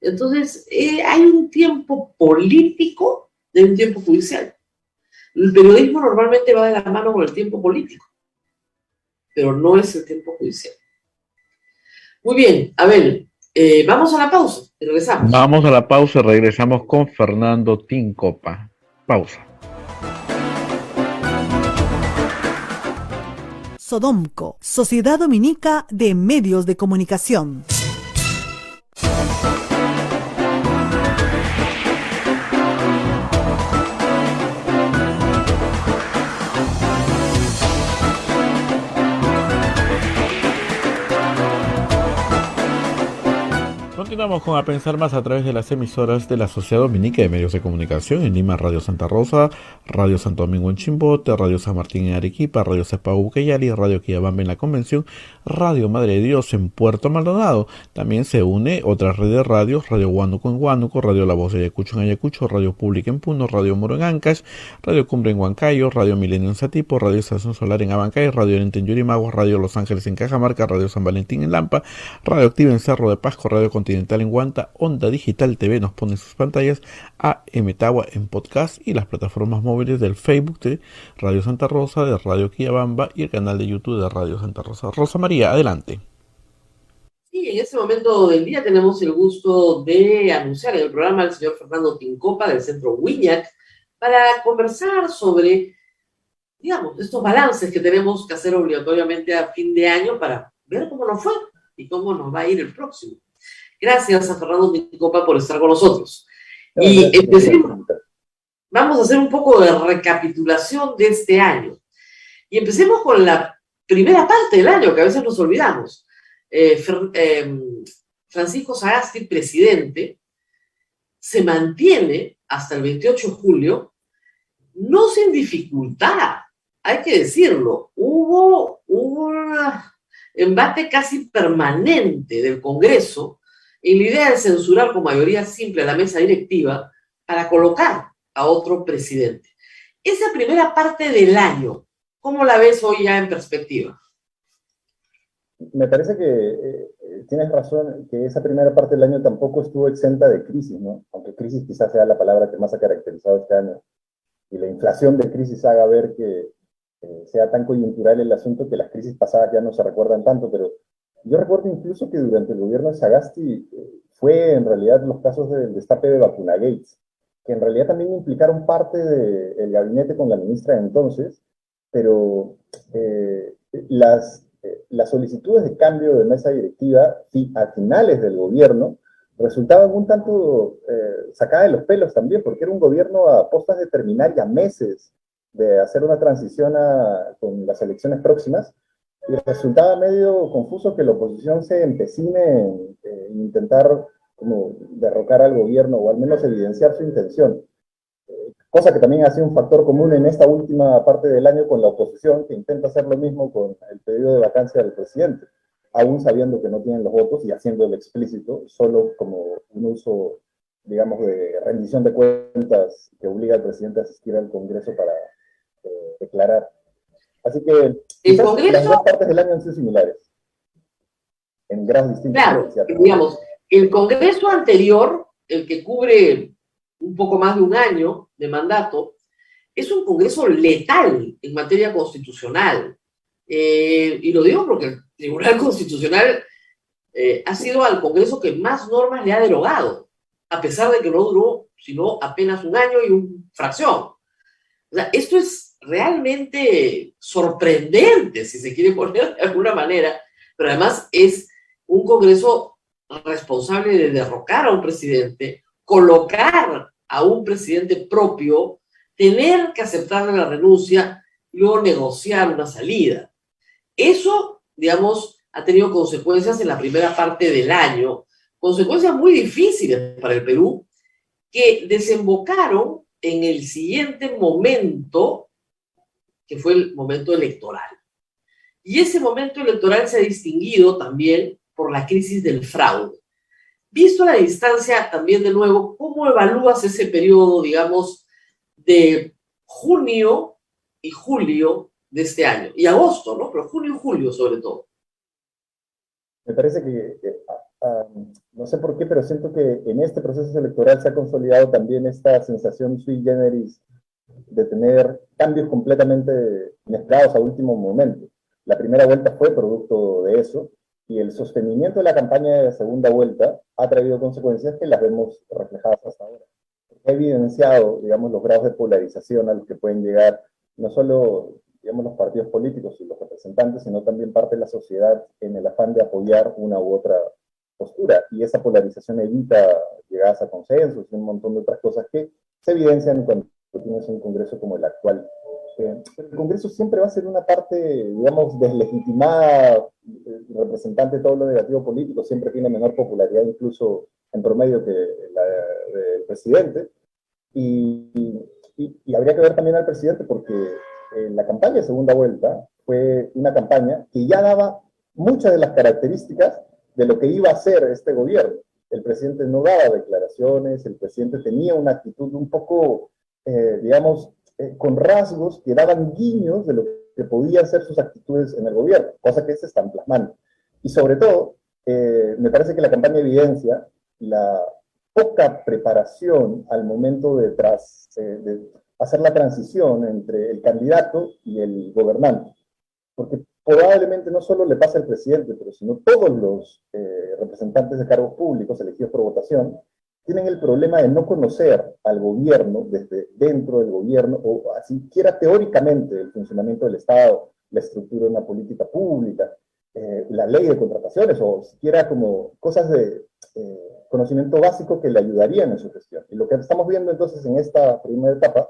[SPEAKER 3] Entonces, hay un tiempo político de un tiempo judicial. El periodismo normalmente va de la mano con el tiempo político, pero no es el tiempo judicial. Muy bien, Abel, vamos a la pausa y regresamos.
[SPEAKER 2] Vamos a la pausa y regresamos con Fernando Tincopa. Pausa.
[SPEAKER 4] Sodomco, Sociedad Dominica de Medios de Comunicación.
[SPEAKER 2] Continuamos con A Pensar Más a través de las emisoras de la Sociedad Dominica de Medios de Comunicación. En Lima, Radio Santa Rosa, Radio Santo Domingo en Chimbote, Radio San Martín en Arequipa, Radio Cepagú Ucayali, Radio Quillabamba en La Convención, Radio Madre de Dios en Puerto Maldonado. También se une otra red de radios: Radio Huánuco en Huánuco, Radio La Voz de Ayacucho en Ayacucho, Radio Pública en Puno, Radio Muro en Ancash, Radio Cumbre en Huancayo, Radio Milenio en Satipo, Radio Estación Solar en Abancay, Radio Oriente en Yurimaguas, Radio Los Ángeles en Cajamarca, Radio San Valentín en Lampa, Radio Activa en Cerro de Pasco, Radio Continental en Guanta, Onda Digital TV nos pone en sus pantallas, AM Tagua en podcast y las plataformas móviles del Facebook de Radio Santa Rosa, de Radio Quillabamba y el canal de YouTube de Radio Santa Rosa. Rosa María, adelante.
[SPEAKER 3] Sí, en este momento del día tenemos el gusto de anunciar en el programa al señor Fernando Tincopa del Centro Wiñac para conversar sobre, digamos, estos balances que tenemos que hacer obligatoriamente a fin de año para ver cómo nos fue y cómo nos va a ir el próximo. Gracias a Fernando Tincopa por estar con nosotros. Y empecemos. Vamos a hacer un poco de recapitulación de este año. Y empecemos con la primera parte del año, que a veces nos olvidamos. Francisco Sagasti, presidente, se mantiene hasta el 28 de julio, no sin dificultad, hay que decirlo. Hubo un embate casi permanente del Congreso en la idea de censurar con mayoría simple a la mesa directiva para colocar a otro presidente. Esa primera parte del año, ¿cómo la ves hoy ya en perspectiva?
[SPEAKER 5] Me parece que tienes razón, que esa primera parte del año tampoco estuvo exenta de crisis, ¿no? Aunque crisis quizás sea la palabra que más ha caracterizado este año. Y la inflación de crisis haga ver que sea tan coyuntural el asunto que las crisis pasadas ya no se recuerdan tanto, pero yo recuerdo incluso que durante el gobierno de Sagasti fue en realidad los casos del destape de Vacunagates, que en realidad también implicaron parte del gabinete con la ministra de entonces, pero las solicitudes de cambio de mesa directiva a finales del gobierno resultaban un tanto sacadas de los pelos también, porque era un gobierno a postas de terminar ya meses de hacer una transición con las elecciones próximas, y resultaba medio confuso que la oposición se empecine en intentar como derrocar al gobierno o al menos evidenciar su intención. Cosa que también ha sido un factor común en esta última parte del año con la oposición, que intenta hacer lo mismo con el pedido de vacancia del presidente, aún sabiendo que no tienen los votos y haciéndolo explícito, solo como un uso, digamos, de rendición de cuentas que obliga al presidente a asistir al Congreso para declarar. Así que
[SPEAKER 3] el Congreso,
[SPEAKER 5] las dos partes del año han sido similares, en grados distintos.
[SPEAKER 3] Claro, digamos, el Congreso anterior, el que cubre un poco más de un año de mandato, es un Congreso letal en materia constitucional. Y lo digo porque el Tribunal Constitucional ha sido al Congreso que más normas le ha derogado, a pesar de que no duró sino apenas un año y una fracción. O sea, esto es realmente sorprendente, si se quiere poner de alguna manera, pero además es un Congreso responsable de derrocar a un presidente, colocar a un presidente propio, tener que aceptarle la renuncia y luego negociar una salida. Eso, digamos, ha tenido consecuencias en la primera parte del año, consecuencias muy difíciles para el Perú, que desembocaron en el siguiente momento, que fue el momento electoral. Y ese momento electoral se ha distinguido también por la crisis del fraude. Visto a la distancia también de nuevo, ¿cómo evalúas ese periodo, digamos, de junio y julio de este año, y agosto, ¿no? Pero junio y julio sobre todo.
[SPEAKER 5] Me parece que no sé por qué, pero siento que en este proceso electoral se ha consolidado también esta sensación sui generis de tener cambios completamente inesperados a último momento. La primera vuelta fue producto de eso, y el sostenimiento de la campaña de segunda vuelta ha traído consecuencias que las vemos reflejadas hasta ahora. Ha evidenciado, digamos, los grados de polarización a los que pueden llegar no solo, digamos, los partidos políticos y los representantes, sino también parte de la sociedad en el afán de apoyar una u otra postura. Y esa polarización evita llegadas a consensos y un montón de otras cosas que se evidencian cuando tienes un Congreso como el actual. El Congreso siempre va a ser una parte, digamos, deslegitimada, representante de todo lo negativo político, siempre tiene menor popularidad incluso en promedio que la del presidente, y habría que ver también al presidente porque la campaña de segunda vuelta fue una campaña que ya daba muchas de las características de lo que iba a hacer este gobierno. El presidente no daba declaraciones, el presidente tenía una actitud un poco, digamos, con rasgos que daban guiños de lo que podían ser sus actitudes en el gobierno, cosa que se están plasmando. Y sobre todo, me parece que la campaña evidencia la poca preparación al momento de hacer la transición entre el candidato y el gobernante. Porque probablemente no solo le pasa al presidente, pero sino todos los representantes de cargos públicos elegidos por votación tienen el problema de no conocer al gobierno desde dentro del gobierno, o siquiera teóricamente el funcionamiento del Estado, la estructura de una política pública, la ley de contrataciones, o siquiera como cosas de conocimiento básico que le ayudarían en su gestión. Y lo que estamos viendo entonces en esta primera etapa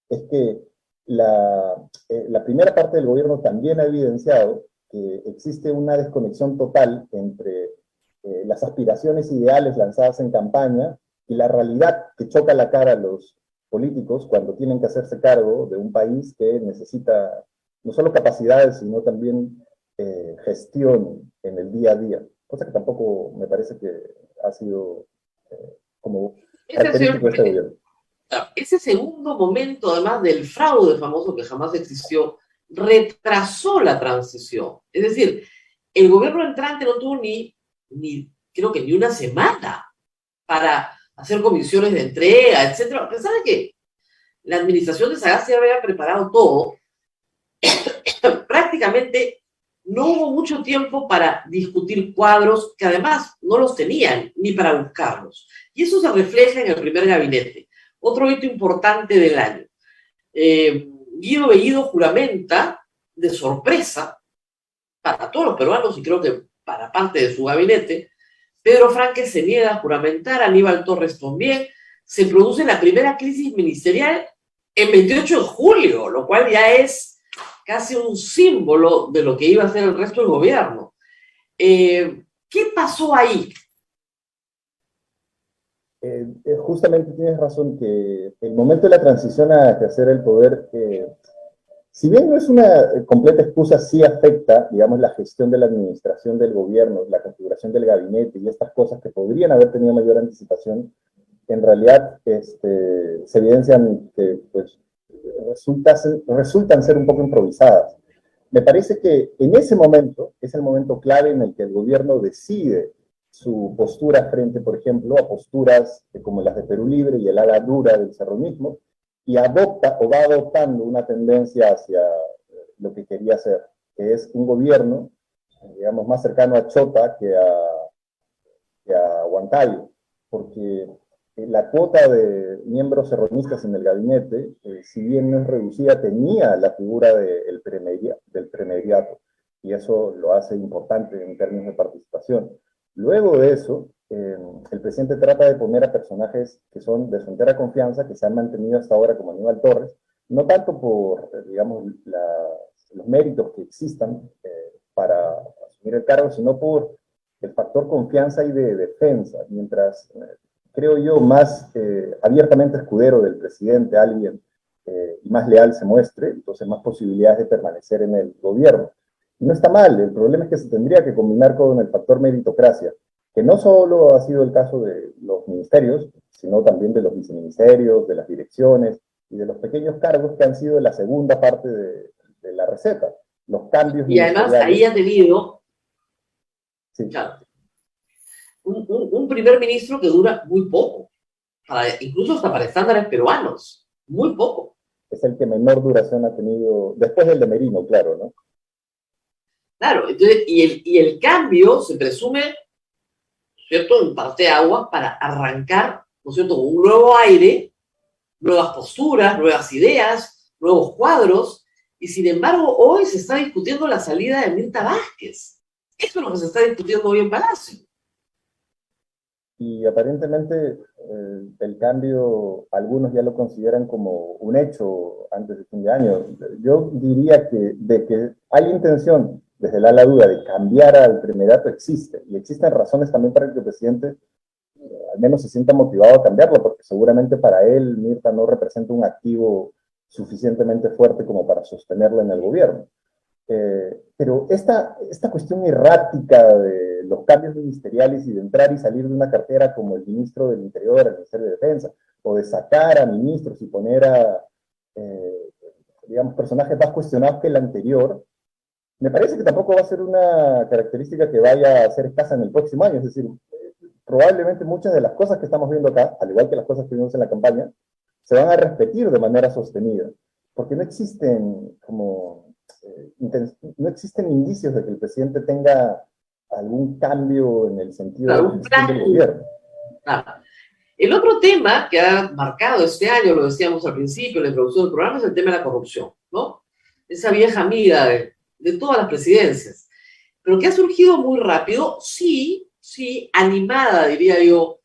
[SPEAKER 5] es que la primera parte del gobierno también ha evidenciado que existe una desconexión total entre las aspiraciones ideales lanzadas en campaña y la realidad que choca la cara a los políticos cuando tienen que hacerse cargo de un país que necesita no solo capacidades, sino también gestión en el día a día, cosa que tampoco me parece que ha sido como característico de este gobierno.
[SPEAKER 3] Ese segundo momento, además del fraude famoso que jamás existió, retrasó la transición. Es decir, el gobierno entrante no tuvo creo que ni una semana para hacer comisiones de entrega, etcétera. A pesar de que la administración de Sagasti había preparado todo, prácticamente no hubo mucho tiempo para discutir cuadros que además no los tenían, ni para buscarlos. Y eso se refleja en el primer gabinete. Otro hito importante del año. Guido Bellido juramenta, de sorpresa, para todos los peruanos y creo que para parte de su gabinete. Pedro Franque se niega a juramentar, Aníbal Torres también. Se produce la primera crisis ministerial el 28 de julio, lo cual ya es casi un símbolo de lo que iba a hacer el resto del gobierno. ¿Qué pasó ahí?
[SPEAKER 5] Justamente tienes razón que el momento de la transición a ejercer el poder, si bien no es una completa excusa, sí afecta, digamos, la gestión de la administración del gobierno, la configuración del gabinete y estas cosas que podrían haber tenido mayor anticipación, en realidad se evidencian que pues, resultan ser un poco improvisadas. Me parece que en ese momento es el momento clave en el que el gobierno decide su postura frente, por ejemplo, a posturas como las de Perú Libre y el ala dura del serronismo, y adopta o va adoptando una tendencia hacia lo que quería hacer, que es un gobierno, digamos, más cercano a Chota que a Huancayo, porque la cuota de miembros serronistas en el gabinete, si bien no es reducida, tenía la figura del premediato, y eso lo hace importante en términos de participación. Luego de eso, el presidente trata de poner a personajes que son de su entera confianza, que se han mantenido hasta ahora como Aníbal Torres, no tanto por, digamos, los méritos que existan para asumir el cargo, sino por el factor confianza y de defensa, mientras creo yo más abiertamente escudero del presidente alguien y más leal se muestre, entonces más posibilidades de permanecer en el gobierno. Y no está mal, el problema es que se tendría que combinar con el factor meritocracia, que no solo ha sido el caso de los ministerios, sino también de los viceministerios, de las direcciones y de los pequeños cargos que han sido la segunda parte de de la receta. Los cambios
[SPEAKER 3] Y además ahí ha tenido,
[SPEAKER 5] sí,
[SPEAKER 3] claro, un primer ministro que dura muy poco, incluso hasta para estándares peruanos, muy poco.
[SPEAKER 5] es el que menor duración ha tenido, después del de Merino, claro, ¿no?
[SPEAKER 3] Claro, entonces, y el cambio se presume, ¿cierto?, en parteaguas para arrancar, ¿no es cierto?, con un nuevo aire, nuevas posturas, nuevas ideas, nuevos cuadros, y sin embargo hoy se está discutiendo la salida de Mirta Vázquez. Eso es lo que se está discutiendo hoy en Palacio.
[SPEAKER 5] Y aparentemente el cambio, algunos ya lo consideran como un hecho antes de fin de año. Yo diría que de que hay intención desde el ala duda de cambiar al primerato existe, y existen razones también para que el presidente al menos se sienta motivado a cambiarlo, porque seguramente para él Mirta no representa un activo suficientemente fuerte como para sostenerla en el gobierno. Pero esta cuestión errática de los cambios ministeriales y de entrar y salir de una cartera como el ministro del Interior, el Ministerio de Defensa, o de sacar a ministros y poner a, digamos, personajes más cuestionados que el anterior, me parece que tampoco va a ser una característica que vaya a ser escasa en el próximo año. Es decir, probablemente muchas de las cosas que estamos viendo acá, al igual que las cosas que vimos en la campaña, se van a repetir de manera sostenida, porque no existen no existen indicios de que el presidente tenga algún cambio en el sentido
[SPEAKER 3] Claro,
[SPEAKER 5] de
[SPEAKER 3] un
[SPEAKER 5] gestión
[SPEAKER 3] plan.
[SPEAKER 5] del gobierno.
[SPEAKER 3] Claro. El otro tema que ha marcado este año, lo decíamos al principio en la introducción del programa, es el tema de la corrupción, ¿no? Esa vieja amiga de todas las presidencias, pero que ha surgido muy rápido, sí, animada, diría yo,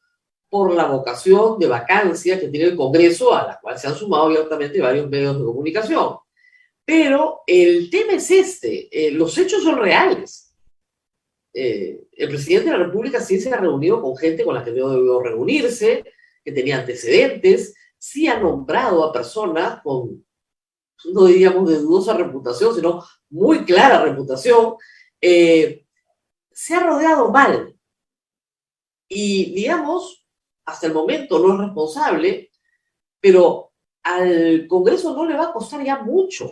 [SPEAKER 3] por la vocación de vacancia que tiene el Congreso, a la cual se han sumado abiertamente varios medios de comunicación. Pero el tema es los hechos son reales. El presidente de la República sí se ha reunido con gente con la que no debió reunirse, que tenía antecedentes, sí ha nombrado a personas con, no diríamos de dudosa reputación, sino muy clara reputación, se ha rodeado mal. Y, digamos, hasta el momento no es responsable, pero al Congreso no le va a costar ya mucho.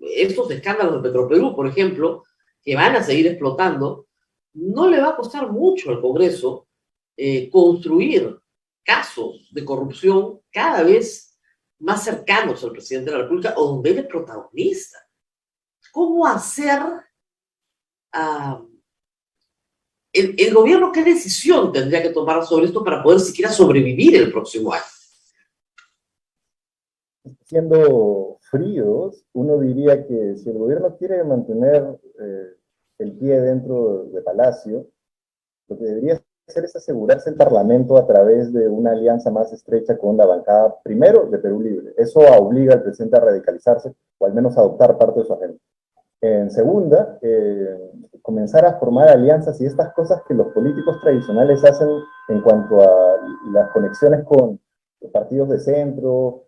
[SPEAKER 3] Estos escándalos de Petroperú, por ejemplo, que van a seguir explotando, no le va a costar mucho al Congreso construir casos de corrupción cada vez más cercanos al presidente de la República o donde él es protagonista. ¿Cómo hacer el gobierno, qué decisión tendría que tomar sobre esto para poder siquiera sobrevivir el próximo año?
[SPEAKER 5] Siendo fríos, uno diría que si el gobierno quiere mantener el pie dentro de Palacio, lo que debería hacer es asegurarse el Parlamento a través de una alianza más estrecha con la bancada, primero, de Perú Libre. Eso obliga al presidente a radicalizarse o al menos a adoptar parte de su agenda. En segunda, comenzar a formar alianzas y estas cosas que los políticos tradicionales hacen en cuanto a las conexiones con los partidos de centro,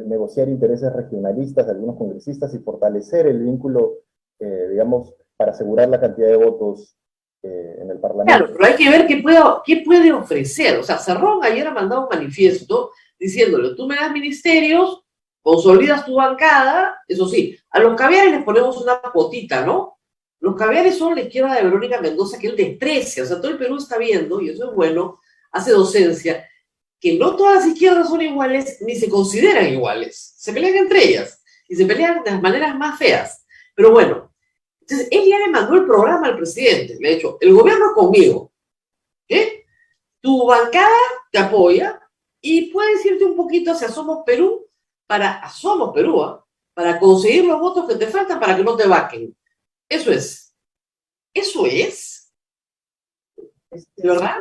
[SPEAKER 5] negociar intereses regionalistas de algunos congresistas y fortalecer el vínculo, digamos, para asegurar la cantidad de votos en el Parlamento.
[SPEAKER 3] Claro, pero hay que ver qué puede ofrecer. O sea, Cerrón ayer ha mandado un manifiesto diciéndole, tú me das ministerios, consolidas tu bancada, eso sí, a los caviares les ponemos una cuotita, ¿no? Los caviares son la izquierda de Verónica Mendoza, que él desprecia. O sea, todo el Perú está viendo, y eso es bueno, hace docencia, que no todas las izquierdas son iguales, ni se consideran iguales. Se pelean entre ellas, y se pelean de las maneras más feas. Pero bueno, entonces él ya le mandó el programa al presidente, le ha dicho, el gobierno es conmigo, ¿eh? Tu bancada te apoya, y puedes irte un poquito hacia Somos Perú, para conseguir los votos que te faltan para que no te vaquen. Eso es. Eso es. ¿De verdad?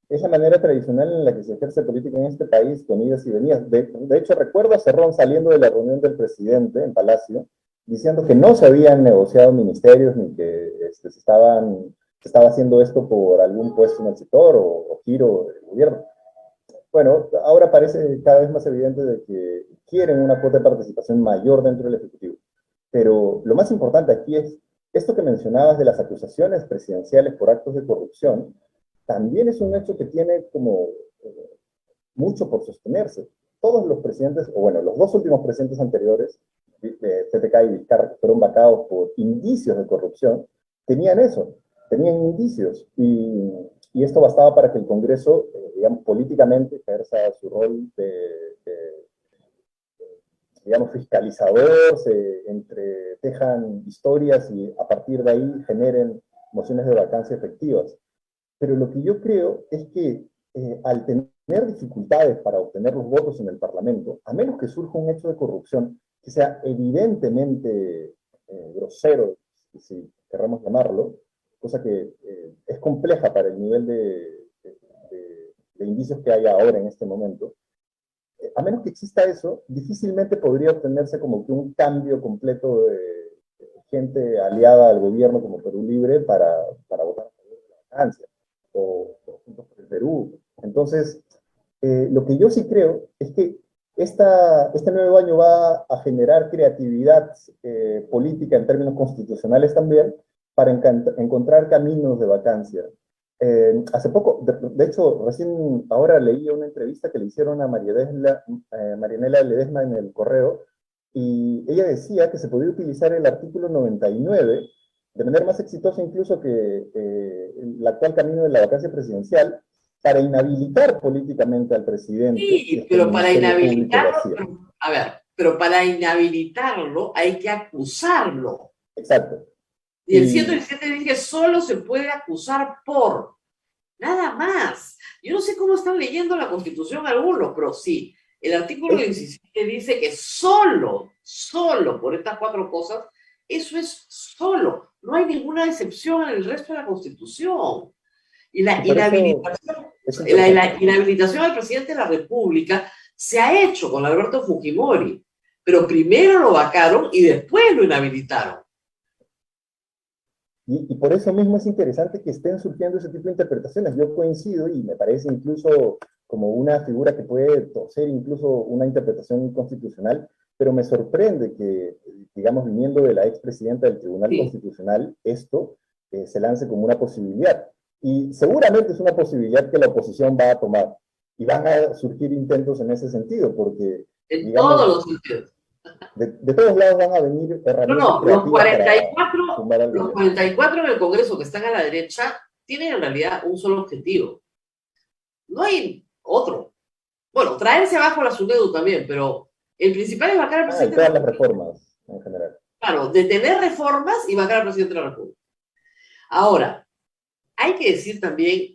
[SPEAKER 5] Es la manera tradicional en la que se ejerce política en este país, con idas y venidas. De hecho, recuerdo a Cerrón saliendo de la reunión del presidente en Palacio, diciendo que no se habían negociado ministerios ni que se estaba haciendo esto por algún puesto en el sector o giro del gobierno. Bueno, ahora parece cada vez más evidente de que quieren una cuota de participación mayor dentro del Ejecutivo. Pero lo más importante aquí es esto que mencionabas de las acusaciones presidenciales por actos de corrupción, también es un hecho que tiene como mucho por sostenerse. Todos los presidentes, o bueno, los dos últimos presidentes anteriores, TTK y Vizcarra, que fueron vacados por indicios de corrupción, tenían eso, tenían indicios, y esto bastaba para que el Congreso, digamos, políticamente ejerza su rol de digamos, fiscalizador, se entretejan historias y a partir de ahí generen mociones de vacancia efectivas. Pero lo que yo creo es que al tener dificultades para obtener los votos en el Parlamento, a menos que surja un hecho de corrupción que sea evidentemente grosero, si querramos llamarlo, cosa que es compleja para el nivel de indicios que hay ahora en este momento, a menos que exista eso, difícilmente podría obtenerse como que un cambio completo de gente aliada al gobierno como Perú Libre para votar por la vacancia, o Juntos por el Perú. Entonces, lo que yo sí creo es que este nuevo año va a generar creatividad política en términos constitucionales también, para encontrar caminos de vacancia. Hace poco, de hecho, recién ahora leí una entrevista que le hicieron a Marianela Ledesma en El Correo, y ella decía que se podía utilizar el artículo 99 de manera más exitosa incluso que el actual camino de la vacancia presidencial, para inhabilitar políticamente al presidente.
[SPEAKER 3] Sí, pero para inhabilitarlo, a ver, pero para inhabilitarlo hay que acusarlo.
[SPEAKER 5] Exacto.
[SPEAKER 3] Y el 117 dice que solo se puede acusar por, nada más. Yo no sé cómo están leyendo la Constitución algunos, pero sí, el artículo 17 dice que solo por estas 4 cosas, eso es solo. No hay ninguna excepción en el resto de la Constitución. Y la inhabilitación al presidente de la República se ha hecho con Alberto Fujimori, pero primero lo vacaron y después lo inhabilitaron.
[SPEAKER 5] Y por eso mismo es interesante que estén surgiendo ese tipo de interpretaciones. Yo coincido y me parece incluso como una figura que puede torcer incluso una interpretación constitucional, pero me sorprende que, digamos, viniendo de la expresidenta del Tribunal Constitucional, esto se lance como una posibilidad. Y seguramente es una posibilidad que la oposición va a tomar. Y van a surgir intentos en ese sentido, porque...
[SPEAKER 3] En digamos, todos los sentidos.
[SPEAKER 5] De todos lados van a venir herramientas
[SPEAKER 3] los 44 en el Congreso que están a la derecha tienen en realidad un solo objetivo. No hay otro. Bueno, traerse abajo la SUNEDU también, pero el principal es vacar al presidente.
[SPEAKER 5] Todas las reformas en general.
[SPEAKER 3] Claro, detener reformas y vacar al presidente de la República. Ahora, hay que decir también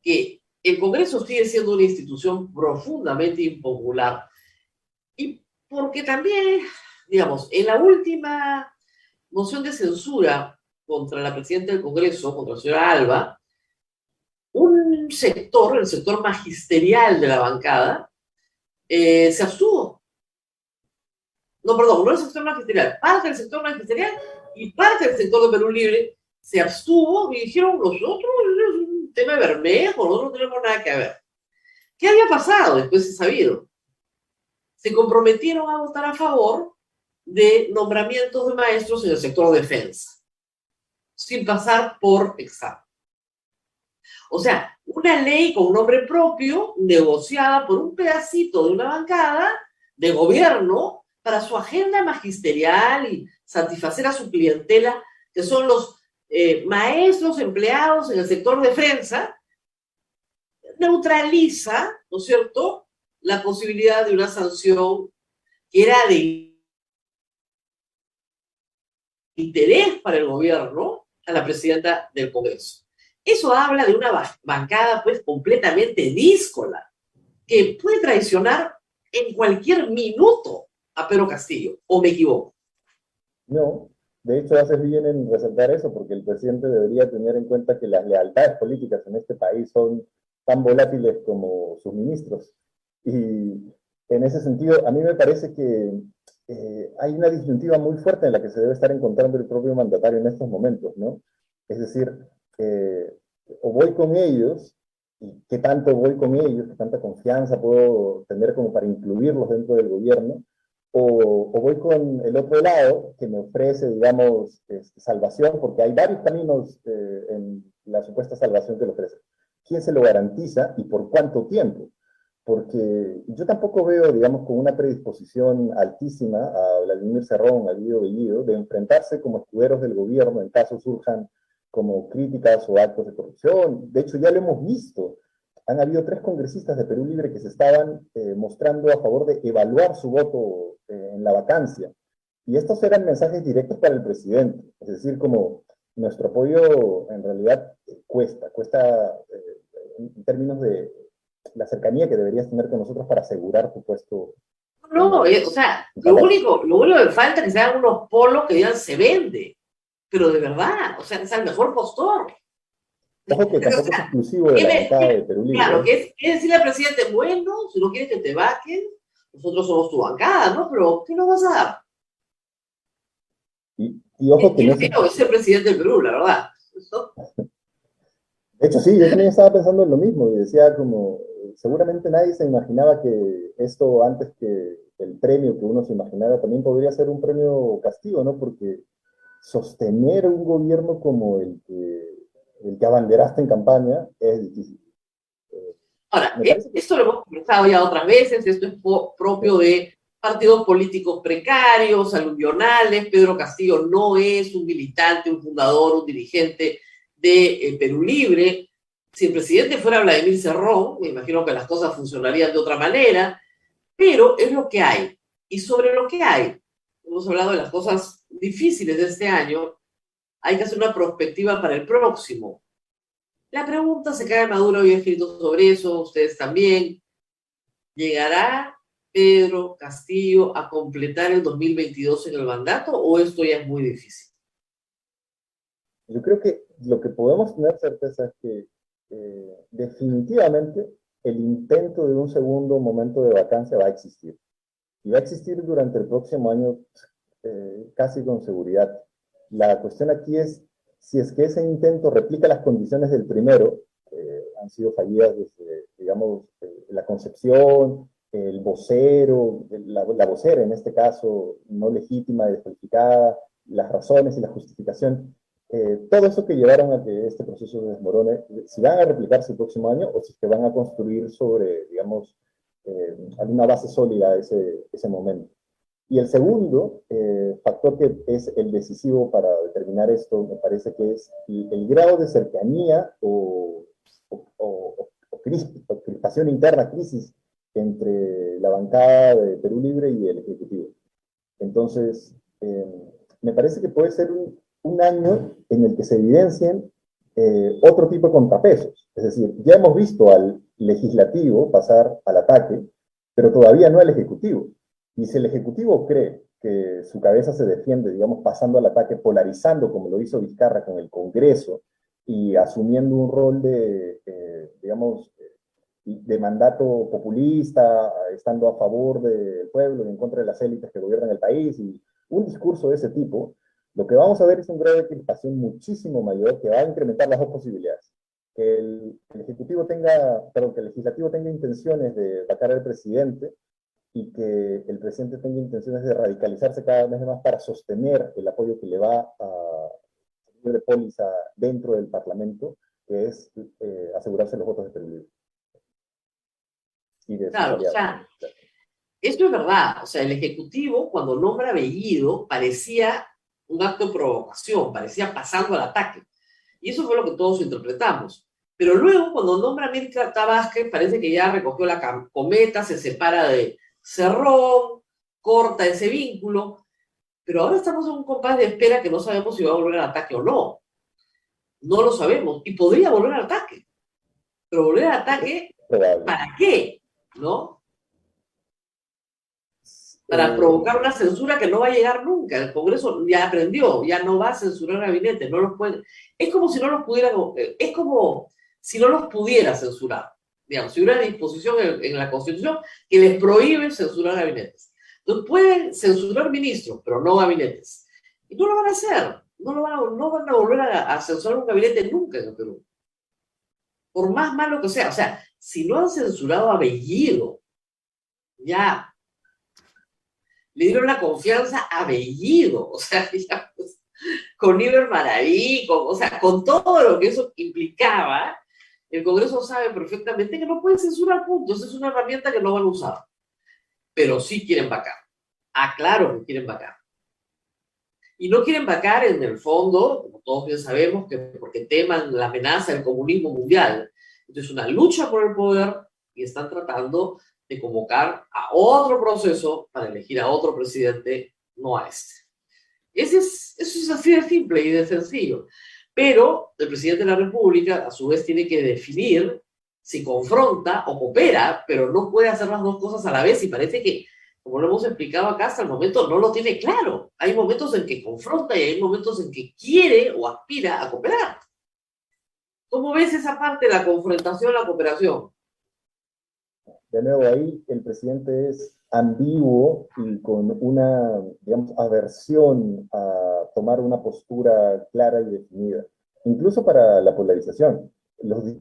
[SPEAKER 3] que el Congreso sigue siendo una institución profundamente impopular. Y porque también, digamos, en la última moción de censura contra la presidenta del Congreso, contra la señora Alba, un sector, el sector magisterial de la bancada, se abstuvo. No, perdón, no el sector magisterial, parte del sector magisterial y parte del sector de Perú Libre se abstuvo y dijeron, nosotros es un tema de Bermejo, nosotros no tenemos nada que ver. ¿Qué había pasado? Después se sabido. Se comprometieron a votar a favor de nombramientos de maestros en el sector defensa, sin pasar por examen. O sea, una ley con nombre propio, negociada por un pedacito de una bancada de gobierno para su agenda magisterial y satisfacer a su clientela, que son los maestros empleados en el sector defensa, neutraliza, ¿no es cierto?, la posibilidad de una sanción que era de interés para el gobierno a la presidenta del Congreso. Eso habla de una bancada pues completamente díscola, que puede traicionar en cualquier minuto a Pedro Castillo, ¿o me equivoco?
[SPEAKER 5] No, de hecho haces bien en resaltar eso, porque el presidente debería tener en cuenta que las lealtades políticas en este país son tan volátiles como sus ministros. Y en ese sentido, a mí me parece que hay una disyuntiva muy fuerte en la que se debe estar encontrando el propio mandatario en estos momentos, ¿no? Es decir, o voy con ellos, y qué tanto voy con ellos, qué tanta confianza puedo tener como para incluirlos dentro del gobierno, o voy con el otro lado, que me ofrece, digamos, salvación, porque hay varios caminos en la supuesta salvación que le ofrece. ¿Quién se lo garantiza y por cuánto tiempo? porque yo tampoco veo, digamos, con una predisposición altísima a Vladimir Cerrón, a Guido Bellido, de enfrentarse como escuderos del gobierno en caso surjan como críticas o actos de corrupción. De hecho, ya lo hemos visto. Han habido 3 congresistas de Perú Libre que se estaban mostrando a favor de evaluar su voto en la vacancia. Y estos eran mensajes directos para el presidente. Es decir, como nuestro apoyo en realidad cuesta en términos de la cercanía que deberías tener con nosotros para asegurar tu puesto
[SPEAKER 3] No, o sea,
[SPEAKER 5] en
[SPEAKER 3] lo
[SPEAKER 5] Palacio.
[SPEAKER 3] único que falta es que sean unos polos que digan se vende, pero de verdad, o sea, es el mejor postor.
[SPEAKER 5] Ojo que
[SPEAKER 3] O
[SPEAKER 5] tampoco es
[SPEAKER 3] sea,
[SPEAKER 5] exclusivo de la bancada de Perú Libre.
[SPEAKER 3] claro, que es decirle al presidente, bueno, si no quieres que te vaquen, nosotros somos tu bancada, ¿no? Pero, ¿qué nos vas a dar?
[SPEAKER 5] Y ojo que no
[SPEAKER 3] Qué
[SPEAKER 5] es...
[SPEAKER 3] feo es ser presidente del Perú, la verdad. ¿No?
[SPEAKER 5] De hecho, sí, yo también estaba pensando en lo mismo y decía como, seguramente nadie se imaginaba que esto antes que el premio que uno se imaginara también podría ser un premio castigo, ¿no? Porque sostener un gobierno como el que abanderaste en campaña es difícil.
[SPEAKER 3] Ahora,
[SPEAKER 5] Me parece que
[SPEAKER 3] esto lo hemos conversado ya otras veces, esto es propio de partidos políticos precarios, aluvionales. Pedro Castillo no es un militante, un fundador, un dirigente de Perú Libre. Si el presidente fuera Vladimir Cerrón, me imagino que las cosas funcionarían de otra manera, pero es lo que hay. Y sobre lo que hay, hemos hablado de las cosas difíciles de este año, hay que hacer una perspectiva para el próximo. La pregunta se cae Maduro, había escrito sobre eso, ustedes también. ¿Llegará Pedro Castillo a completar el 2022 en el mandato o esto ya es muy difícil?
[SPEAKER 5] yo creo que lo que podemos tener certeza es que definitivamente el intento de un segundo momento de vacancia va a existir. Y va a existir durante el próximo año casi con seguridad. La cuestión aquí es si es que ese intento replica las condiciones del primero, que han sido fallidas desde, digamos, la concepción, el vocero, la vocera en este caso, no legítima y descalificada, las razones y la justificación, todo eso que llevaron a que este proceso se desmorone, si van a replicarse el próximo año o si es que van a construir sobre, digamos, alguna base sólida ese momento. Y el segundo factor que es el decisivo para determinar esto, me parece que es el grado de cercanía o crispación interna, crisis entre la bancada de Perú Libre y el Ejecutivo. Entonces, me parece que puede ser un año en el que se evidencien otro tipo de contrapesos. Es decir, ya hemos visto al legislativo pasar al ataque, pero todavía no al ejecutivo. Y si el ejecutivo cree que su cabeza se defiende, digamos, pasando al ataque, polarizando como lo hizo Vizcarra con el Congreso y asumiendo un rol digamos, de mandato populista, estando a favor del pueblo y en contra de las élites que gobiernan el país, y un discurso de ese tipo, lo que vamos a ver es un grado de crispación muchísimo mayor que va a incrementar las 2 posibilidades. Que el Ejecutivo tenga, perdón, que el Legislativo tenga intenciones de vacar al presidente y que el presidente tenga intenciones de radicalizarse cada vez más para sostener el apoyo que le va a de póliza dentro del Parlamento, que es asegurarse los votos de Perú Libre. Y de
[SPEAKER 3] Claro, o sea, esto es verdad. O sea, el Ejecutivo, cuando nombra a Bellido, parecía un acto de provocación, parecía pasando al ataque. Y eso fue lo que todos interpretamos. Pero luego, cuando nombra a Mirta Vázquez, parece que ya recogió la cometa, se separa de Cerrón, corta ese vínculo. Pero ahora estamos en un compás de espera que no sabemos si va a volver al ataque o no. No lo sabemos. Y podría volver al ataque. Pero volver al ataque, ¿para qué? ¿No? Para provocar una censura que no va a llegar nunca. El Congreso ya aprendió, ya no va a censurar el gabinete, no los puede. Es como si no los pudiera, es como si no los pudiera censurar. Digamos, si hubiera disposición en la Constitución que les prohíbe censurar gabinetes. Entonces pueden censurar ministros, pero no gabinetes. Y no lo van a hacer. No van a volver a censurar un gabinete nunca en el Perú. Por más malo que sea. O sea, si no han censurado a Bellido, ya le dieron la confianza a Bellido, o sea, ya, pues, con Iber Maraví, o sea, con todo lo que eso implicaba, El Congreso sabe perfectamente que no puede censurar puntos, es una herramienta que no van a usar, pero sí quieren vacar. Claro que quieren vacar. Y no quieren vacar en el fondo, como todos bien sabemos, que porque teman la amenaza del comunismo mundial. Entonces, es una lucha por el poder y están tratando de convocar a otro proceso para elegir a otro presidente, no a este. Eso es así de simple y de sencillo. Pero el presidente de la República, a su vez, tiene que definir si confronta o coopera, pero no puede hacer las dos cosas a la vez y parece que, como lo hemos explicado acá, hasta el momento no lo tiene claro. Hay momentos en que confronta y hay momentos en que quiere o aspira a cooperar. ¿Cómo ves esa parte, la confrontación, la cooperación?
[SPEAKER 5] De nuevo, ahí el presidente es ambiguo y con una, digamos, aversión a tomar una postura clara y definida, incluso para la polarización.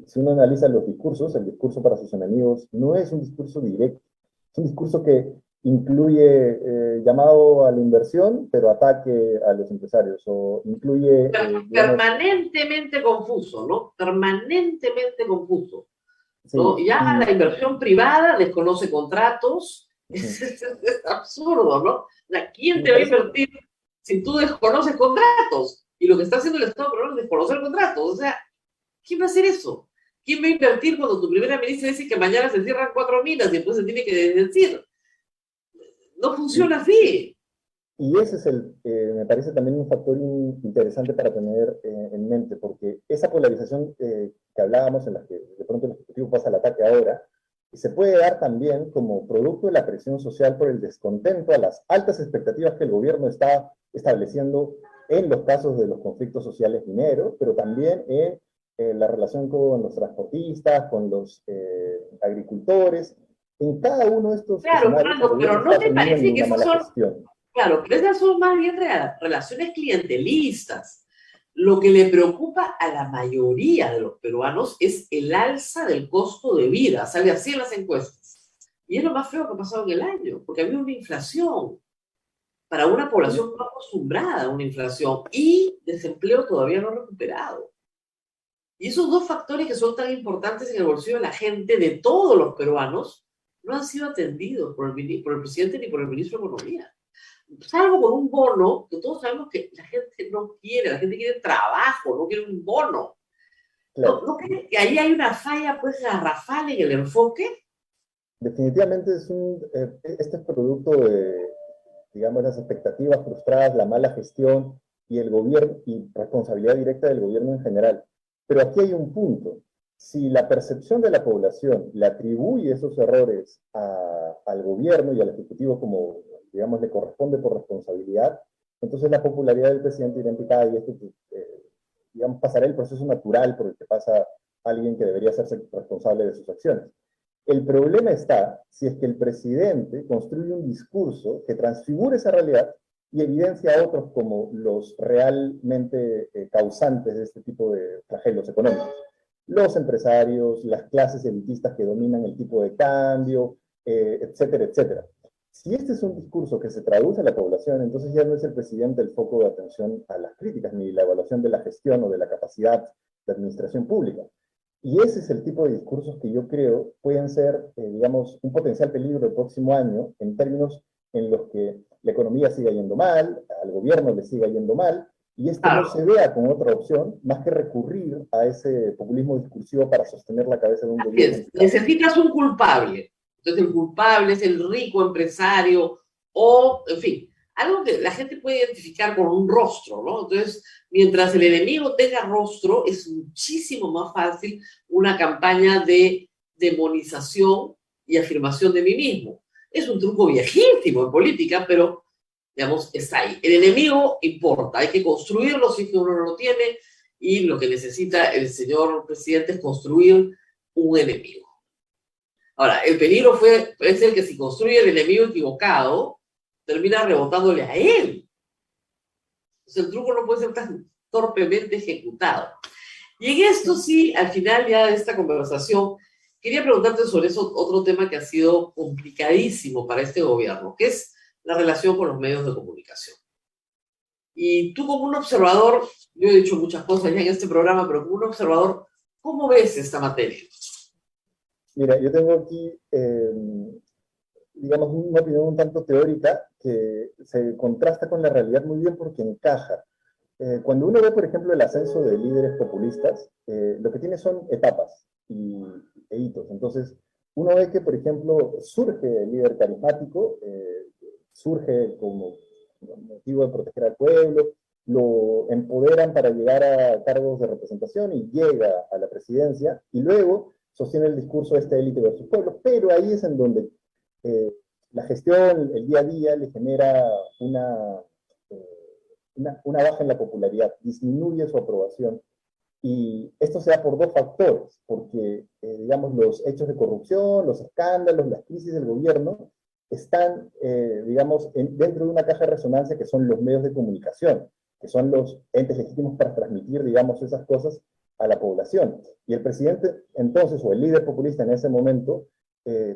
[SPEAKER 5] Si uno analiza los discursos, el discurso para sus enemigos no es un discurso directo, es un discurso que incluye llamado a la inversión, pero ataque a los empresarios, o incluye, digamos,
[SPEAKER 3] permanentemente confuso, ¿no? Permanentemente confuso. ¿No?
[SPEAKER 5] sí,
[SPEAKER 3] Ya la inversión privada desconoce contratos, es absurdo, ¿no? ¿Quién te va a invertir si tú desconoces contratos? Y lo que está haciendo el Estado peruano es desconocer contratos. O sea, ¿quién va a hacer eso? ¿Quién va a invertir cuando tu primera ministra dice que mañana se cierran 4 minas y después se tiene que decir? No funciona así.
[SPEAKER 5] Y ese es me parece también un factor interesante para tener en mente, porque esa polarización que hablábamos, en la que de pronto el Ejecutivo pasa al ataque ahora, se puede dar también como producto de la presión social por el descontento a las altas expectativas que el gobierno está estableciendo en los casos de los conflictos sociales mineros, pero también en la relación con los transportistas, con los agricultores. En cada uno de estos
[SPEAKER 3] escenarios, pero ¿no te parece que esas son...
[SPEAKER 5] gestión.
[SPEAKER 3] Claro, pero esas son más bien relaciones clientelistas. Lo que le preocupa a la mayoría de los peruanos es el alza del costo de vida, sale así en las encuestas. Y es lo más feo que ha pasado en el año, porque había una inflación para una población no acostumbrada a una inflación y desempleo todavía no recuperado. Y esos dos factores que son tan importantes en el bolsillo de la gente, de todos los peruanos, no han sido atendidos por el presidente ni por el ministro de Economía. Salvo con un bono, que todos sabemos que la gente no quiere, la gente quiere trabajo, no quiere un bono. Claro. ¿No crees que ahí hay una falla, pues, garrafal en el enfoque?
[SPEAKER 5] Definitivamente este es producto de, digamos, las expectativas frustradas, la mala gestión y el gobierno, y responsabilidad directa del gobierno en general. Pero aquí hay un punto. Si la percepción de la población le atribuye esos errores al gobierno y al Ejecutivo como, digamos, le corresponde por responsabilidad, entonces la popularidad del presidente irá en picada y digamos, pasará el proceso natural por el que pasa alguien que debería hacerse responsable de sus acciones. El problema está si es que el presidente construye un discurso que transfigure esa realidad y evidencia a otros como los realmente causantes de este tipo de flagelios económicos. Los empresarios, las clases elitistas que dominan el tipo de cambio, etcétera, etcétera. Si este es un discurso que se traduce a la población, entonces ya no es el presidente el foco de atención a las críticas, ni la evaluación de la gestión o de la capacidad de administración pública. Y ese es el tipo de discursos que yo creo pueden ser, digamos, un potencial peligro el próximo año en términos en los que la economía siga yendo mal, al gobierno le siga yendo mal, y no se vea como otra opción más que recurrir a ese populismo discursivo para sostener la cabeza de un gobierno.
[SPEAKER 3] Necesitas un culpable. Entonces el culpable es el rico empresario o, en fin, algo que la gente puede identificar con un rostro, ¿no? Entonces, mientras el enemigo tenga rostro, es muchísimo más fácil una campaña de demonización y afirmación de mí mismo. Es un truco viejísimo en política, pero, digamos, está ahí. El enemigo importa, hay que construirlo si uno no lo tiene, y lo que necesita el señor presidente es construir un enemigo. Ahora, el peligro es el que si construye el enemigo equivocado, termina rebotándole a él. Entonces el truco no puede ser tan torpemente ejecutado. Y en esto sí, al final ya de esta conversación, quería preguntarte sobre eso, otro tema que ha sido complicadísimo para este gobierno, que es la relación con los medios de comunicación. Y tú como un observador, yo he dicho muchas cosas ya en este programa, pero como un observador, ¿Cómo ves esta materia?
[SPEAKER 5] Mira, yo tengo aquí, digamos, una opinión un tanto teórica que se contrasta con la realidad muy bien porque encaja. Cuando uno ve, por ejemplo, el ascenso de líderes populistas, lo que tiene son etapas e hitos. Entonces, uno ve que, por ejemplo, surge el líder carismático, surge como motivo de proteger al pueblo, lo empoderan para llegar a cargos de representación y llega a la presidencia, y luego sostiene el discurso de esta élite versus pueblo, pero ahí es en donde la gestión, el día a día, le genera una baja en la popularidad, disminuye su aprobación. Y esto se da por dos factores, porque, digamos, los hechos de corrupción, los escándalos, las crisis del gobierno, están, digamos, dentro de una caja de resonancia que son los medios de comunicación, que son los entes legítimos para transmitir, digamos, esas cosas a la población. Y el presidente, entonces, o el líder populista en ese momento,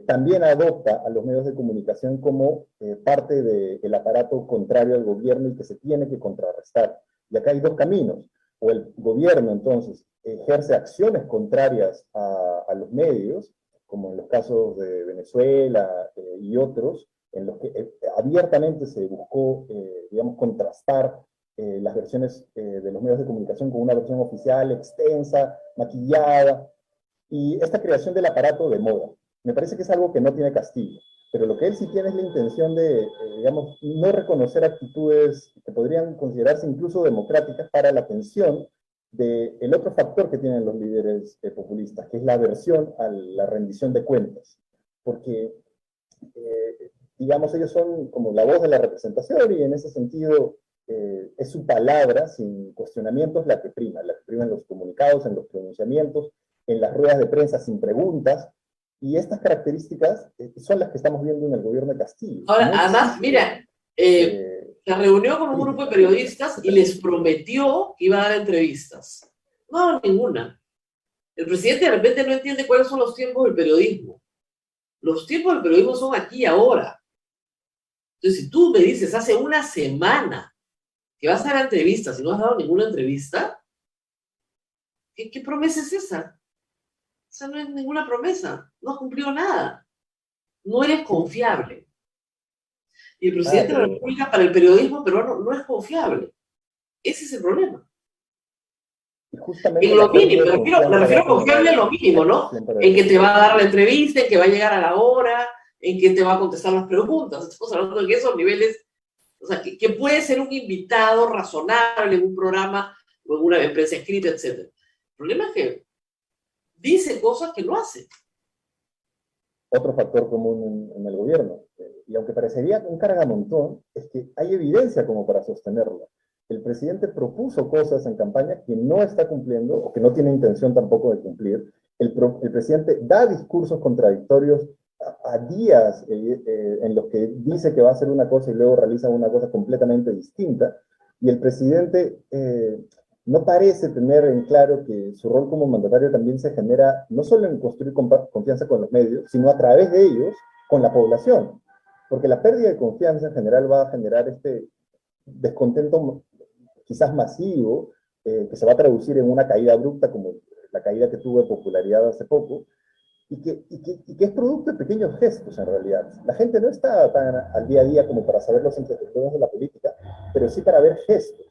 [SPEAKER 5] también adopta a los medios de comunicación como parte del aparato contrario al gobierno y que se tiene que contrarrestar. Y acá hay dos caminos. O el gobierno, entonces, ejerce acciones contrarias a los medios, como en los casos de Venezuela y otros, en los que abiertamente se buscó, digamos, contrastar las versiones de los medios de comunicación con una versión oficial extensa, maquillada, y esta creación del aparato de moda. Me parece que es algo que no tiene castigo, pero lo que él sí tiene es la intención de, digamos, no reconocer actitudes que podrían considerarse incluso democráticas para la atención del otro factor que tienen los líderes populistas, que es la aversión a la rendición de cuentas. Porque, digamos, ellos son como la voz de la representación y en ese sentido es su palabra, sin cuestionamientos, la que prima en los comunicados, en los pronunciamientos, en las ruedas de prensa sin preguntas. Y estas características son las que estamos viendo en el gobierno de Castillo.
[SPEAKER 3] Ahora, además, mira, se reunió con un grupo de periodistas y les prometió que iba a dar entrevistas. No, ninguna. El presidente de repente no entiende cuáles son los tiempos del periodismo. Los tiempos del periodismo son aquí y ahora. Entonces, si tú me dices hace una semana que vas a dar entrevistas y no has dado ninguna entrevista, ¿qué promesa es esa? Esa no es ninguna promesa, no has cumplido nada, no eres confiable. Y el presidente de la República para el periodismo peruano no es confiable. Ese es el problema. En lo mínimo, me refiero a confiable en lo mínimo, ¿no? En que te va a dar la entrevista, en que va a llegar a la hora, en que te va a contestar las preguntas. Estamos hablando de que esos niveles, o sea, que puede ser un invitado razonable en un programa o en una empresa escrita, etc. El problema es que dice cosas que no hace.
[SPEAKER 5] Otro factor común en el gobierno, y aunque parecería un cargamontón, es que hay evidencia como para sostenerlo. El presidente propuso cosas en campaña que no está cumpliendo, o que no tiene intención tampoco de cumplir. El presidente da discursos contradictorios a días en los que dice que va a hacer una cosa y luego realiza una cosa completamente distinta, y el presidente no parece tener en claro que su rol como mandatario también se genera no solo en construir confianza con los medios, sino a través de ellos con la población. Porque la pérdida de confianza en general va a generar este descontento quizás masivo, que se va a traducir en una caída abrupta como la caída que tuvo de popularidad hace poco, y que es producto de pequeños gestos en realidad. La gente no está tan al día a día como para saber los entretelones de la política, pero sí para ver gestos.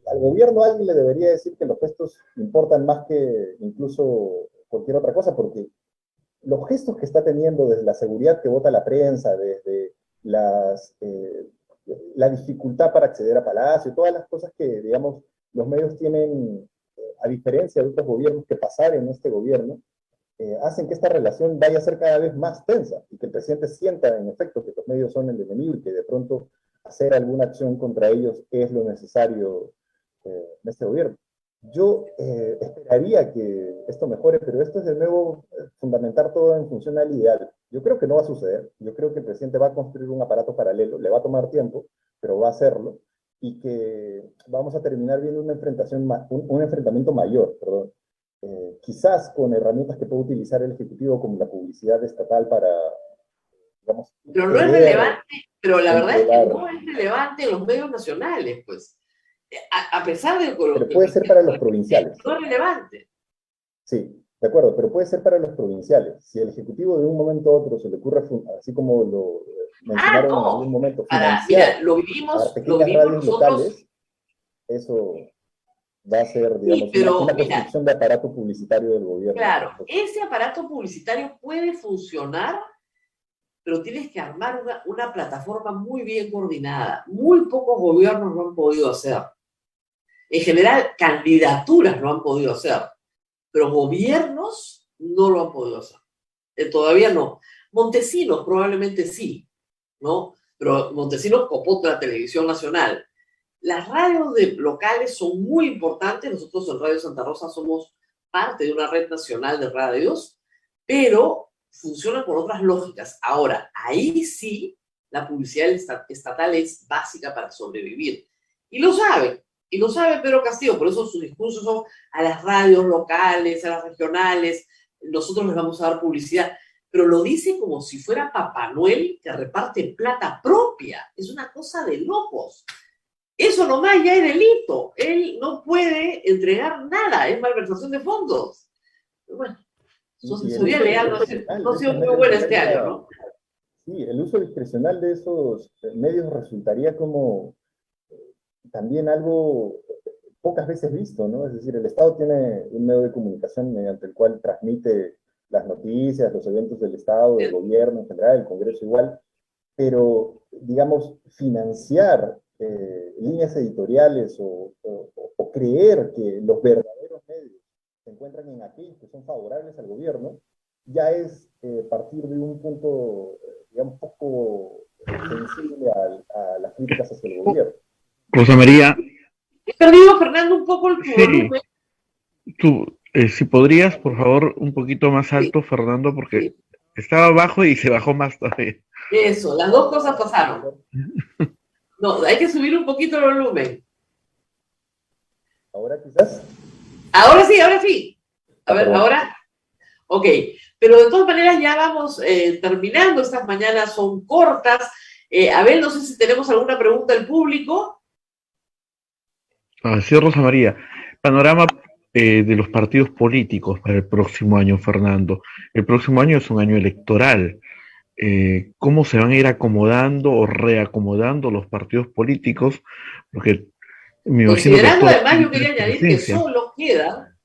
[SPEAKER 5] Al gobierno alguien le debería decir que los gestos importan más que incluso cualquier otra cosa, porque los gestos que está teniendo desde la seguridad que vota la prensa, desde la dificultad para acceder a Palacio, todas las cosas que, digamos, los medios tienen, a diferencia de otros gobiernos que pasaron en este gobierno, hacen que esta relación vaya a ser cada vez más tensa y que el presidente sienta en efecto que los medios son el enemigo y que de pronto hacer alguna acción contra ellos es lo necesario en este gobierno. Yo esperaría que esto mejore, pero esto es de nuevo fundamentar todo en función al ideal. Yo creo que no va a suceder. Yo creo que el presidente va a construir un aparato paralelo, le va a tomar tiempo, pero va a hacerlo, y que vamos a terminar viendo una un enfrentamiento mayor, perdón. Quizás con herramientas que puede utilizar el Ejecutivo como la publicidad estatal para, digamos...
[SPEAKER 3] Pero no es relevante, pero la verdad es que no es relevante en los medios nacionales, pues. A pesar de...
[SPEAKER 5] Pero puede ser para los provinciales.
[SPEAKER 3] No es relevante.
[SPEAKER 5] Sí, de acuerdo, pero puede ser para los provinciales. Si el Ejecutivo de un momento a otro se le ocurre, así como lo
[SPEAKER 3] Ah,
[SPEAKER 5] mencionaron en algún
[SPEAKER 3] no.
[SPEAKER 5] momento,
[SPEAKER 3] Mira,
[SPEAKER 5] financiar para
[SPEAKER 3] lo
[SPEAKER 5] pequeñas
[SPEAKER 3] vivimos
[SPEAKER 5] radios
[SPEAKER 3] nosotros.
[SPEAKER 5] locales, eso va a ser,
[SPEAKER 3] Sí,
[SPEAKER 5] digamos,
[SPEAKER 3] pero
[SPEAKER 5] una
[SPEAKER 3] mira,
[SPEAKER 5] construcción de aparato publicitario del gobierno.
[SPEAKER 3] claro, ese aparato publicitario puede funcionar, pero tienes que armar una plataforma muy bien coordinada. Muy pocos gobiernos lo han podido hacer. En general, candidaturas lo han podido hacer, pero gobiernos no lo han podido hacer. Todavía no. Montesinos probablemente sí, ¿no? Pero Montesinos copó la televisión nacional. Las radios locales son muy importantes. Nosotros en Radio Santa Rosa somos parte de una red nacional de radios, pero funcionan por otras lógicas. Ahora, ahí sí, la publicidad estatal es básica para sobrevivir. Y lo sabe Pedro Castillo, por eso sus discursos son a las radios locales, a las regionales, nosotros les vamos a dar publicidad, pero lo dice como si fuera Papá Noel que reparte plata propia. Es una cosa de locos. Eso nomás ya es delito. Él no puede entregar nada, es malversación de fondos. Bueno, su
[SPEAKER 5] Y el
[SPEAKER 3] asesoría
[SPEAKER 5] uso
[SPEAKER 3] legal
[SPEAKER 5] discrecional
[SPEAKER 3] no
[SPEAKER 5] de
[SPEAKER 3] ha sido
[SPEAKER 5] esos
[SPEAKER 3] muy
[SPEAKER 5] medios
[SPEAKER 3] buena este año,
[SPEAKER 5] resultaría,
[SPEAKER 3] ¿no?
[SPEAKER 5] sí, el uso discrecional de esos medios resultaría como también algo pocas veces visto, ¿no? Es decir, el Estado tiene un medio de comunicación mediante el cual transmite las noticias, los eventos del Estado, del gobierno en general, el Congreso igual, pero, digamos, financiar líneas editoriales o creer que los verdaderos medios se encuentran en aquellos que son favorables al gobierno, ya es partir de un punto, digamos, poco sensible a las críticas hacia el gobierno.
[SPEAKER 2] Rosa María,
[SPEAKER 3] He perdido, Fernando, un poco tu
[SPEAKER 2] sí,
[SPEAKER 3] volumen.
[SPEAKER 2] tú, si podrías, por favor, un poquito más
[SPEAKER 3] Sí,
[SPEAKER 2] alto, Fernando, porque
[SPEAKER 3] sí.
[SPEAKER 2] estaba bajo y se bajó más todavía.
[SPEAKER 3] Eso, las dos cosas pasaron. No, hay que subir un poquito el volumen.
[SPEAKER 5] Ahora quizás.
[SPEAKER 3] Ahora sí, ahora sí. A
[SPEAKER 5] Ah,
[SPEAKER 3] ver,
[SPEAKER 5] perdón.
[SPEAKER 3] ahora. Ok, pero de todas maneras ya vamos terminando. Estas mañanas son cortas. A ver, no sé si tenemos alguna pregunta del público.
[SPEAKER 2] Sí, Rosa María, panorama de los partidos políticos para el próximo año, Fernando. El próximo año es un año electoral. ¿Cómo se van a ir acomodando o reacomodando los partidos políticos? Porque me imagino que
[SPEAKER 3] Considerando
[SPEAKER 2] todos
[SPEAKER 3] además,
[SPEAKER 2] tienen
[SPEAKER 3] yo quería añadir que
[SPEAKER 2] presencia.
[SPEAKER 3] solo queda,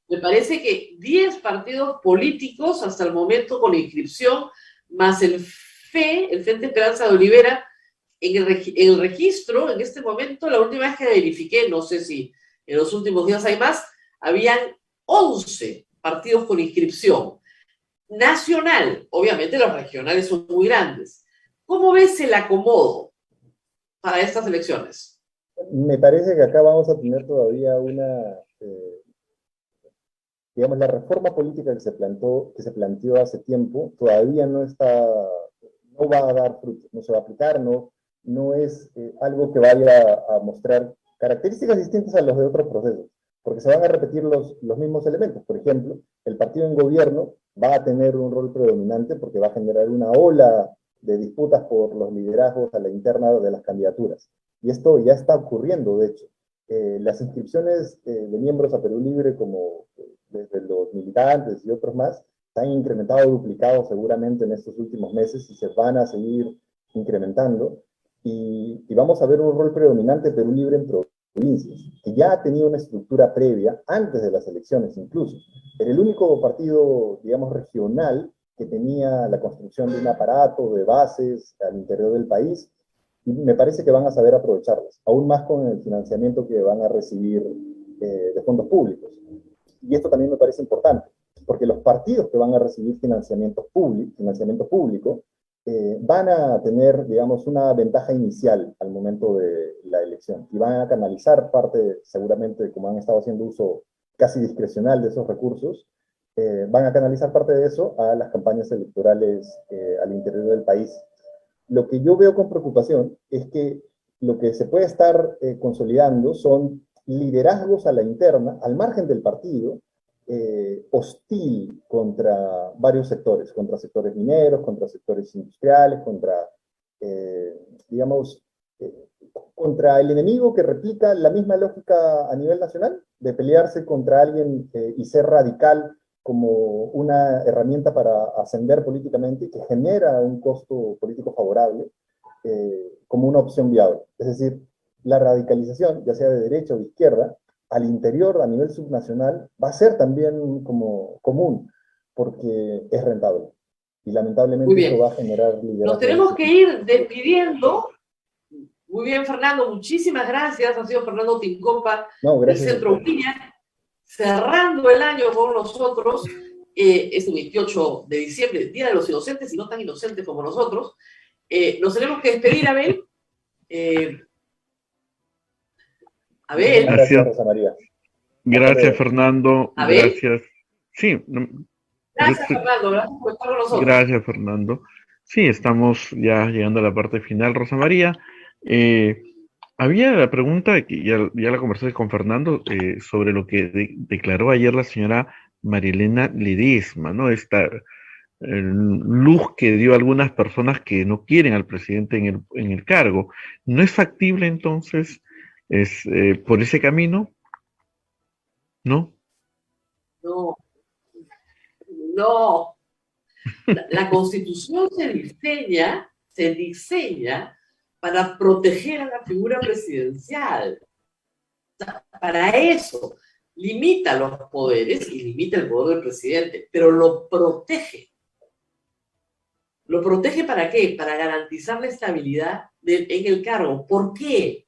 [SPEAKER 3] me parece que 10 partidos políticos hasta el momento con inscripción, más el Frente Esperanza de Olivera, en el registro, en este momento, la última vez que verifiqué, no sé si en los últimos días hay más, habían 11 partidos con inscripción. Nacional, obviamente los regionales son muy grandes. ¿Cómo ves el acomodo para estas elecciones?
[SPEAKER 5] Me parece que acá vamos a tener todavía digamos, la reforma política que se planteó hace tiempo, todavía no va a dar frutos, no se va a aplicar, no es algo que vaya a mostrar características distintas a los de otros procesos, porque se van a repetir los mismos elementos. Por ejemplo, el partido en gobierno va a tener un rol predominante porque va a generar una ola de disputas por los liderazgos a la interna de las candidaturas. Y esto ya está ocurriendo, de hecho. Las inscripciones de miembros a Perú Libre, como desde los militantes y otros más, se han incrementado, duplicado seguramente en estos últimos meses y se van a seguir incrementando. Y vamos a ver un rol predominante de Perú Libre en provincias, que ya ha tenido una estructura previa, antes de las elecciones incluso. Era el único partido, digamos, regional que tenía la construcción de un aparato de bases al interior del país, y me parece que van a saber aprovecharlas, aún más con el financiamiento que van a recibir de fondos públicos. Y esto también me parece importante, porque los partidos que van a recibir financiamiento público van a tener, digamos, una ventaja inicial al momento de la elección y van a canalizar parte, seguramente, como han estado haciendo uso casi discrecional de esos recursos, van a canalizar parte de eso a las campañas electorales al interior del país. Lo que yo veo con preocupación es que lo que se puede estar consolidando son liderazgos a la interna, al margen del partido, hostil contra varios sectores, contra sectores mineros, contra sectores industriales, contra, digamos, contra el enemigo que replica la misma lógica a nivel nacional, de pelearse contra alguien y ser radical como una herramienta para ascender políticamente y que genera un costo político favorable, como una opción viable. Es decir, la radicalización, ya sea de derecha o de izquierda, al interior, a nivel subnacional, va a ser también como común, porque es rentable. Y lamentablemente eso va a generar liderazgo.
[SPEAKER 3] Nos tenemos que ir despidiendo. Muy bien, Fernando, muchísimas gracias. Ha sido Fernando Tincopa, del Centro William, cerrando el año con nosotros, este 28 de diciembre, Día de los Inocentes, y no tan inocentes como nosotros. Nos tenemos que despedir, Abel. Abel.
[SPEAKER 5] Gracias, Rosa María.
[SPEAKER 2] Gracias, Fernando.
[SPEAKER 3] Abel.
[SPEAKER 2] Gracias. Sí.
[SPEAKER 3] Gracias, Fernando. Gracias por estar con nosotros.
[SPEAKER 2] Gracias, Fernando. Sí, estamos ya llegando a la parte final, Rosa María. Había la pregunta que ya la conversé con Fernando sobre lo que declaró ayer la señora Marielena Ledesma, ¿no? Esta luz que dio a algunas personas que no quieren al presidente en el cargo. ¿No es factible entonces por ese camino? ¿No?
[SPEAKER 3] No. No. La Constitución se diseña para proteger a la figura presidencial. O sea, para eso limita los poderes y limita el poder del presidente, pero lo protege. ¿Lo protege para qué? Para garantizar la estabilidad en el cargo. ¿Por qué?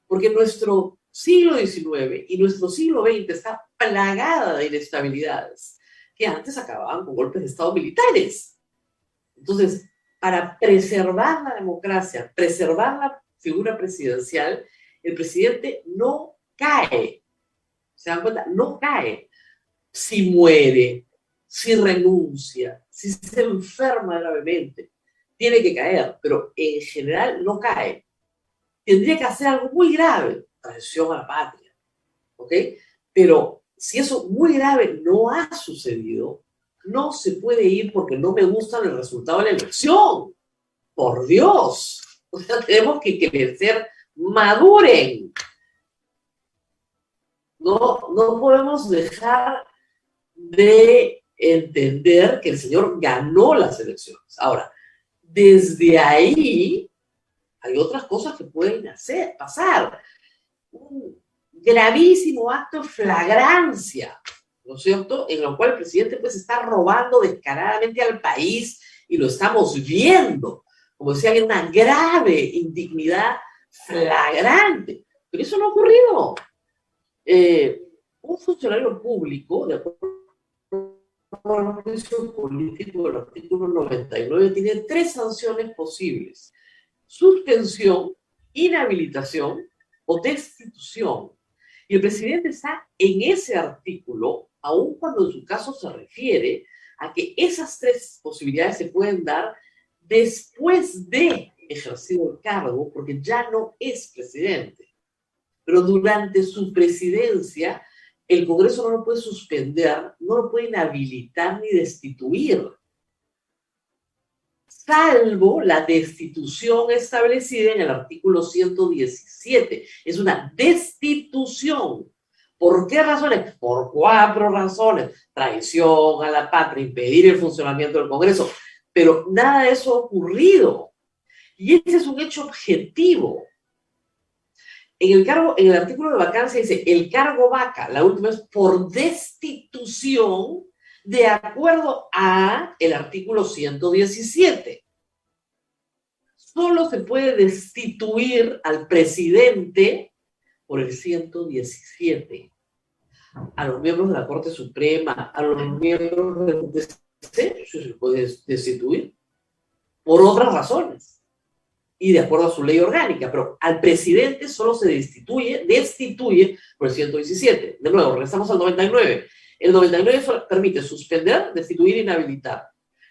[SPEAKER 3] Porque nuestro siglo XIX y nuestro siglo XX está plagada de inestabilidades que antes acababan con golpes de Estado militares. Entonces, para preservar la democracia, preservar la figura presidencial, el presidente no cae. ¿Se dan cuenta? No cae. Si muere, si renuncia, si se enferma gravemente, tiene que caer, pero en general no cae. Tendría que hacer algo muy grave, traición a la patria, ¿ok? Pero si eso muy grave no ha sucedido, no se puede ir porque no me gusta el resultado de la elección. Por Dios. O sea, tenemos que crecer, maduren. No podemos dejar de entender que el señor ganó las elecciones. Ahora, desde ahí hay otras cosas que pueden pasar. Un gravísimo acto de flagrancia, ¿no es cierto?, en lo cual el presidente pues está robando descaradamente al país y lo estamos viendo, como decían, en una grave indignidad flagrante. Pero eso no ha ocurrido. Un funcionario público, de acuerdo al juicio político del artículo 99, tiene 3 sanciones posibles: suspensión, inhabilitación o destitución. Y el presidente está en ese artículo, aun cuando en su caso se refiere a que esas 3 posibilidades se pueden dar después de ejercido el cargo, porque ya no es presidente. Pero durante su presidencia, el Congreso no lo puede suspender, no lo puede inhabilitar ni destituir, salvo la destitución establecida en el artículo 117. Es una destitución. ¿Por qué razones? Por 4 razones. Traición a la patria, impedir el funcionamiento del Congreso. Pero nada de eso ha ocurrido. Y ese es un hecho objetivo. En el artículo de vacancia dice, el cargo vaca, la última es por destitución, de acuerdo a el artículo 117. Solo se puede destituir al presidente por el 117. A los miembros de la Corte Suprema, a los miembros del TC, se puede destituir por otras razones y de acuerdo a su ley orgánica, pero al presidente solo se destituye por el 117. De nuevo, regresamos al 99. El 99 solo permite suspender, destituir e inhabilitar.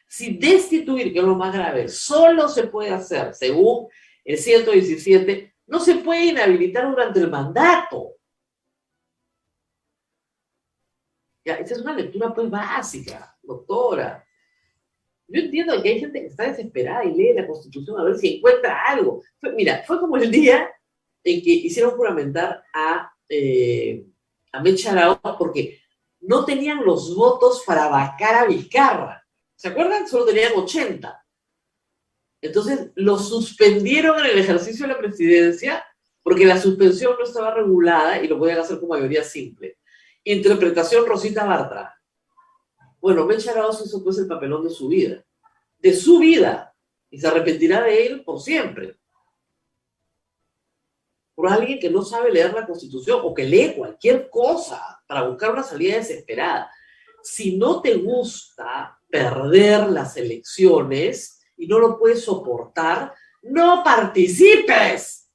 [SPEAKER 3] Si destituir, que es lo más grave, solo se puede hacer según el 117, no se puede inhabilitar durante el mandato. Ya, esa es una lectura pues básica, doctora. Yo entiendo que hay gente que está desesperada y lee la Constitución a ver si encuentra algo. Fue como el día en que hicieron juramentar a Mecha Arauz porque no tenían los votos para vacar a Vizcarra. ¿Se acuerdan? Solo tenían 80. Entonces, lo suspendieron en el ejercicio de la presidencia porque la suspensión no estaba regulada y lo podían hacer con mayoría simple. Interpretación Rosita Bartra. Bueno, Mecha Arauz hizo pues el papelón de su vida. De su vida. Y se arrepentirá de él por siempre. Por alguien que no sabe leer la Constitución o que lee cualquier cosa para buscar una salida desesperada. Si no te gusta perder las elecciones y no lo puedes soportar, no participes.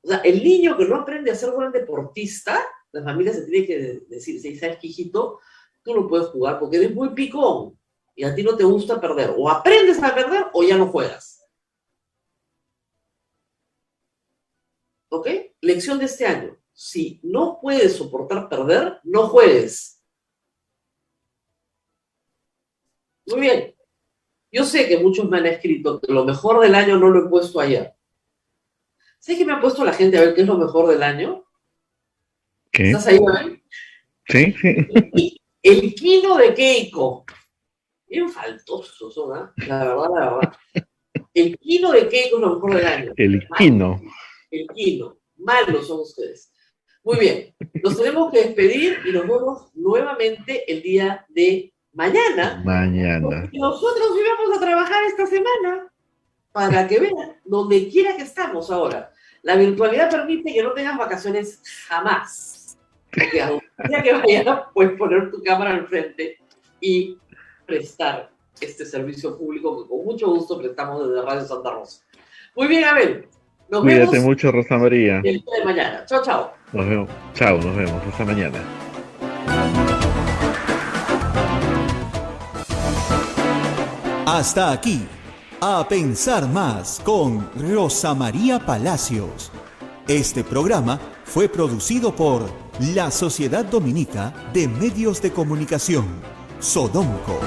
[SPEAKER 3] O sea, el niño que no aprende a ser buen deportista, la familia se tiene que decir, si sabes que hijito, tú no puedes jugar porque eres muy picón y a ti no te gusta perder. O aprendes a perder o ya no juegas. ¿Ok? Lección de este año. Si no puedes soportar perder, no juegues. Muy bien. Yo sé que muchos me han escrito que lo mejor del año no lo he puesto ayer. ¿Sabes qué me ha puesto la gente a ver qué es lo mejor del año?
[SPEAKER 2] ¿Qué?
[SPEAKER 3] ¿Estás ahí, Abel?
[SPEAKER 2] Sí, sí.
[SPEAKER 3] El Kino de Keiko. Bien faltosos son, ¿eh? La verdad, la verdad. El Kino de Keiko es lo mejor del año.
[SPEAKER 2] El Kino.
[SPEAKER 3] El Kino. Malos son ustedes. Muy bien. Nos tenemos que despedir y nos vemos nuevamente el día de mañana.
[SPEAKER 2] Mañana.
[SPEAKER 3] Porque nosotros íbamos a trabajar esta semana para que vean, donde quiera que estamos ahora. La virtualidad permite que no tengas vacaciones jamás. Porque a donde quiera que vayas, puedes poner tu cámara al frente y prestar este servicio público que con mucho gusto prestamos desde Radio Santa Rosa. Muy bien, Abel. Nos
[SPEAKER 2] Cuídate
[SPEAKER 3] vemos
[SPEAKER 2] mucho, Rosa María.
[SPEAKER 3] el día de mañana. Chao, chao.
[SPEAKER 2] Nos vemos. Chao, nos vemos. Hasta mañana.
[SPEAKER 1] Hasta aquí, A Pensar Más con Rosa María Palacios. Este programa fue producido por la Sociedad Dominica de Medios de Comunicación, Sodomco.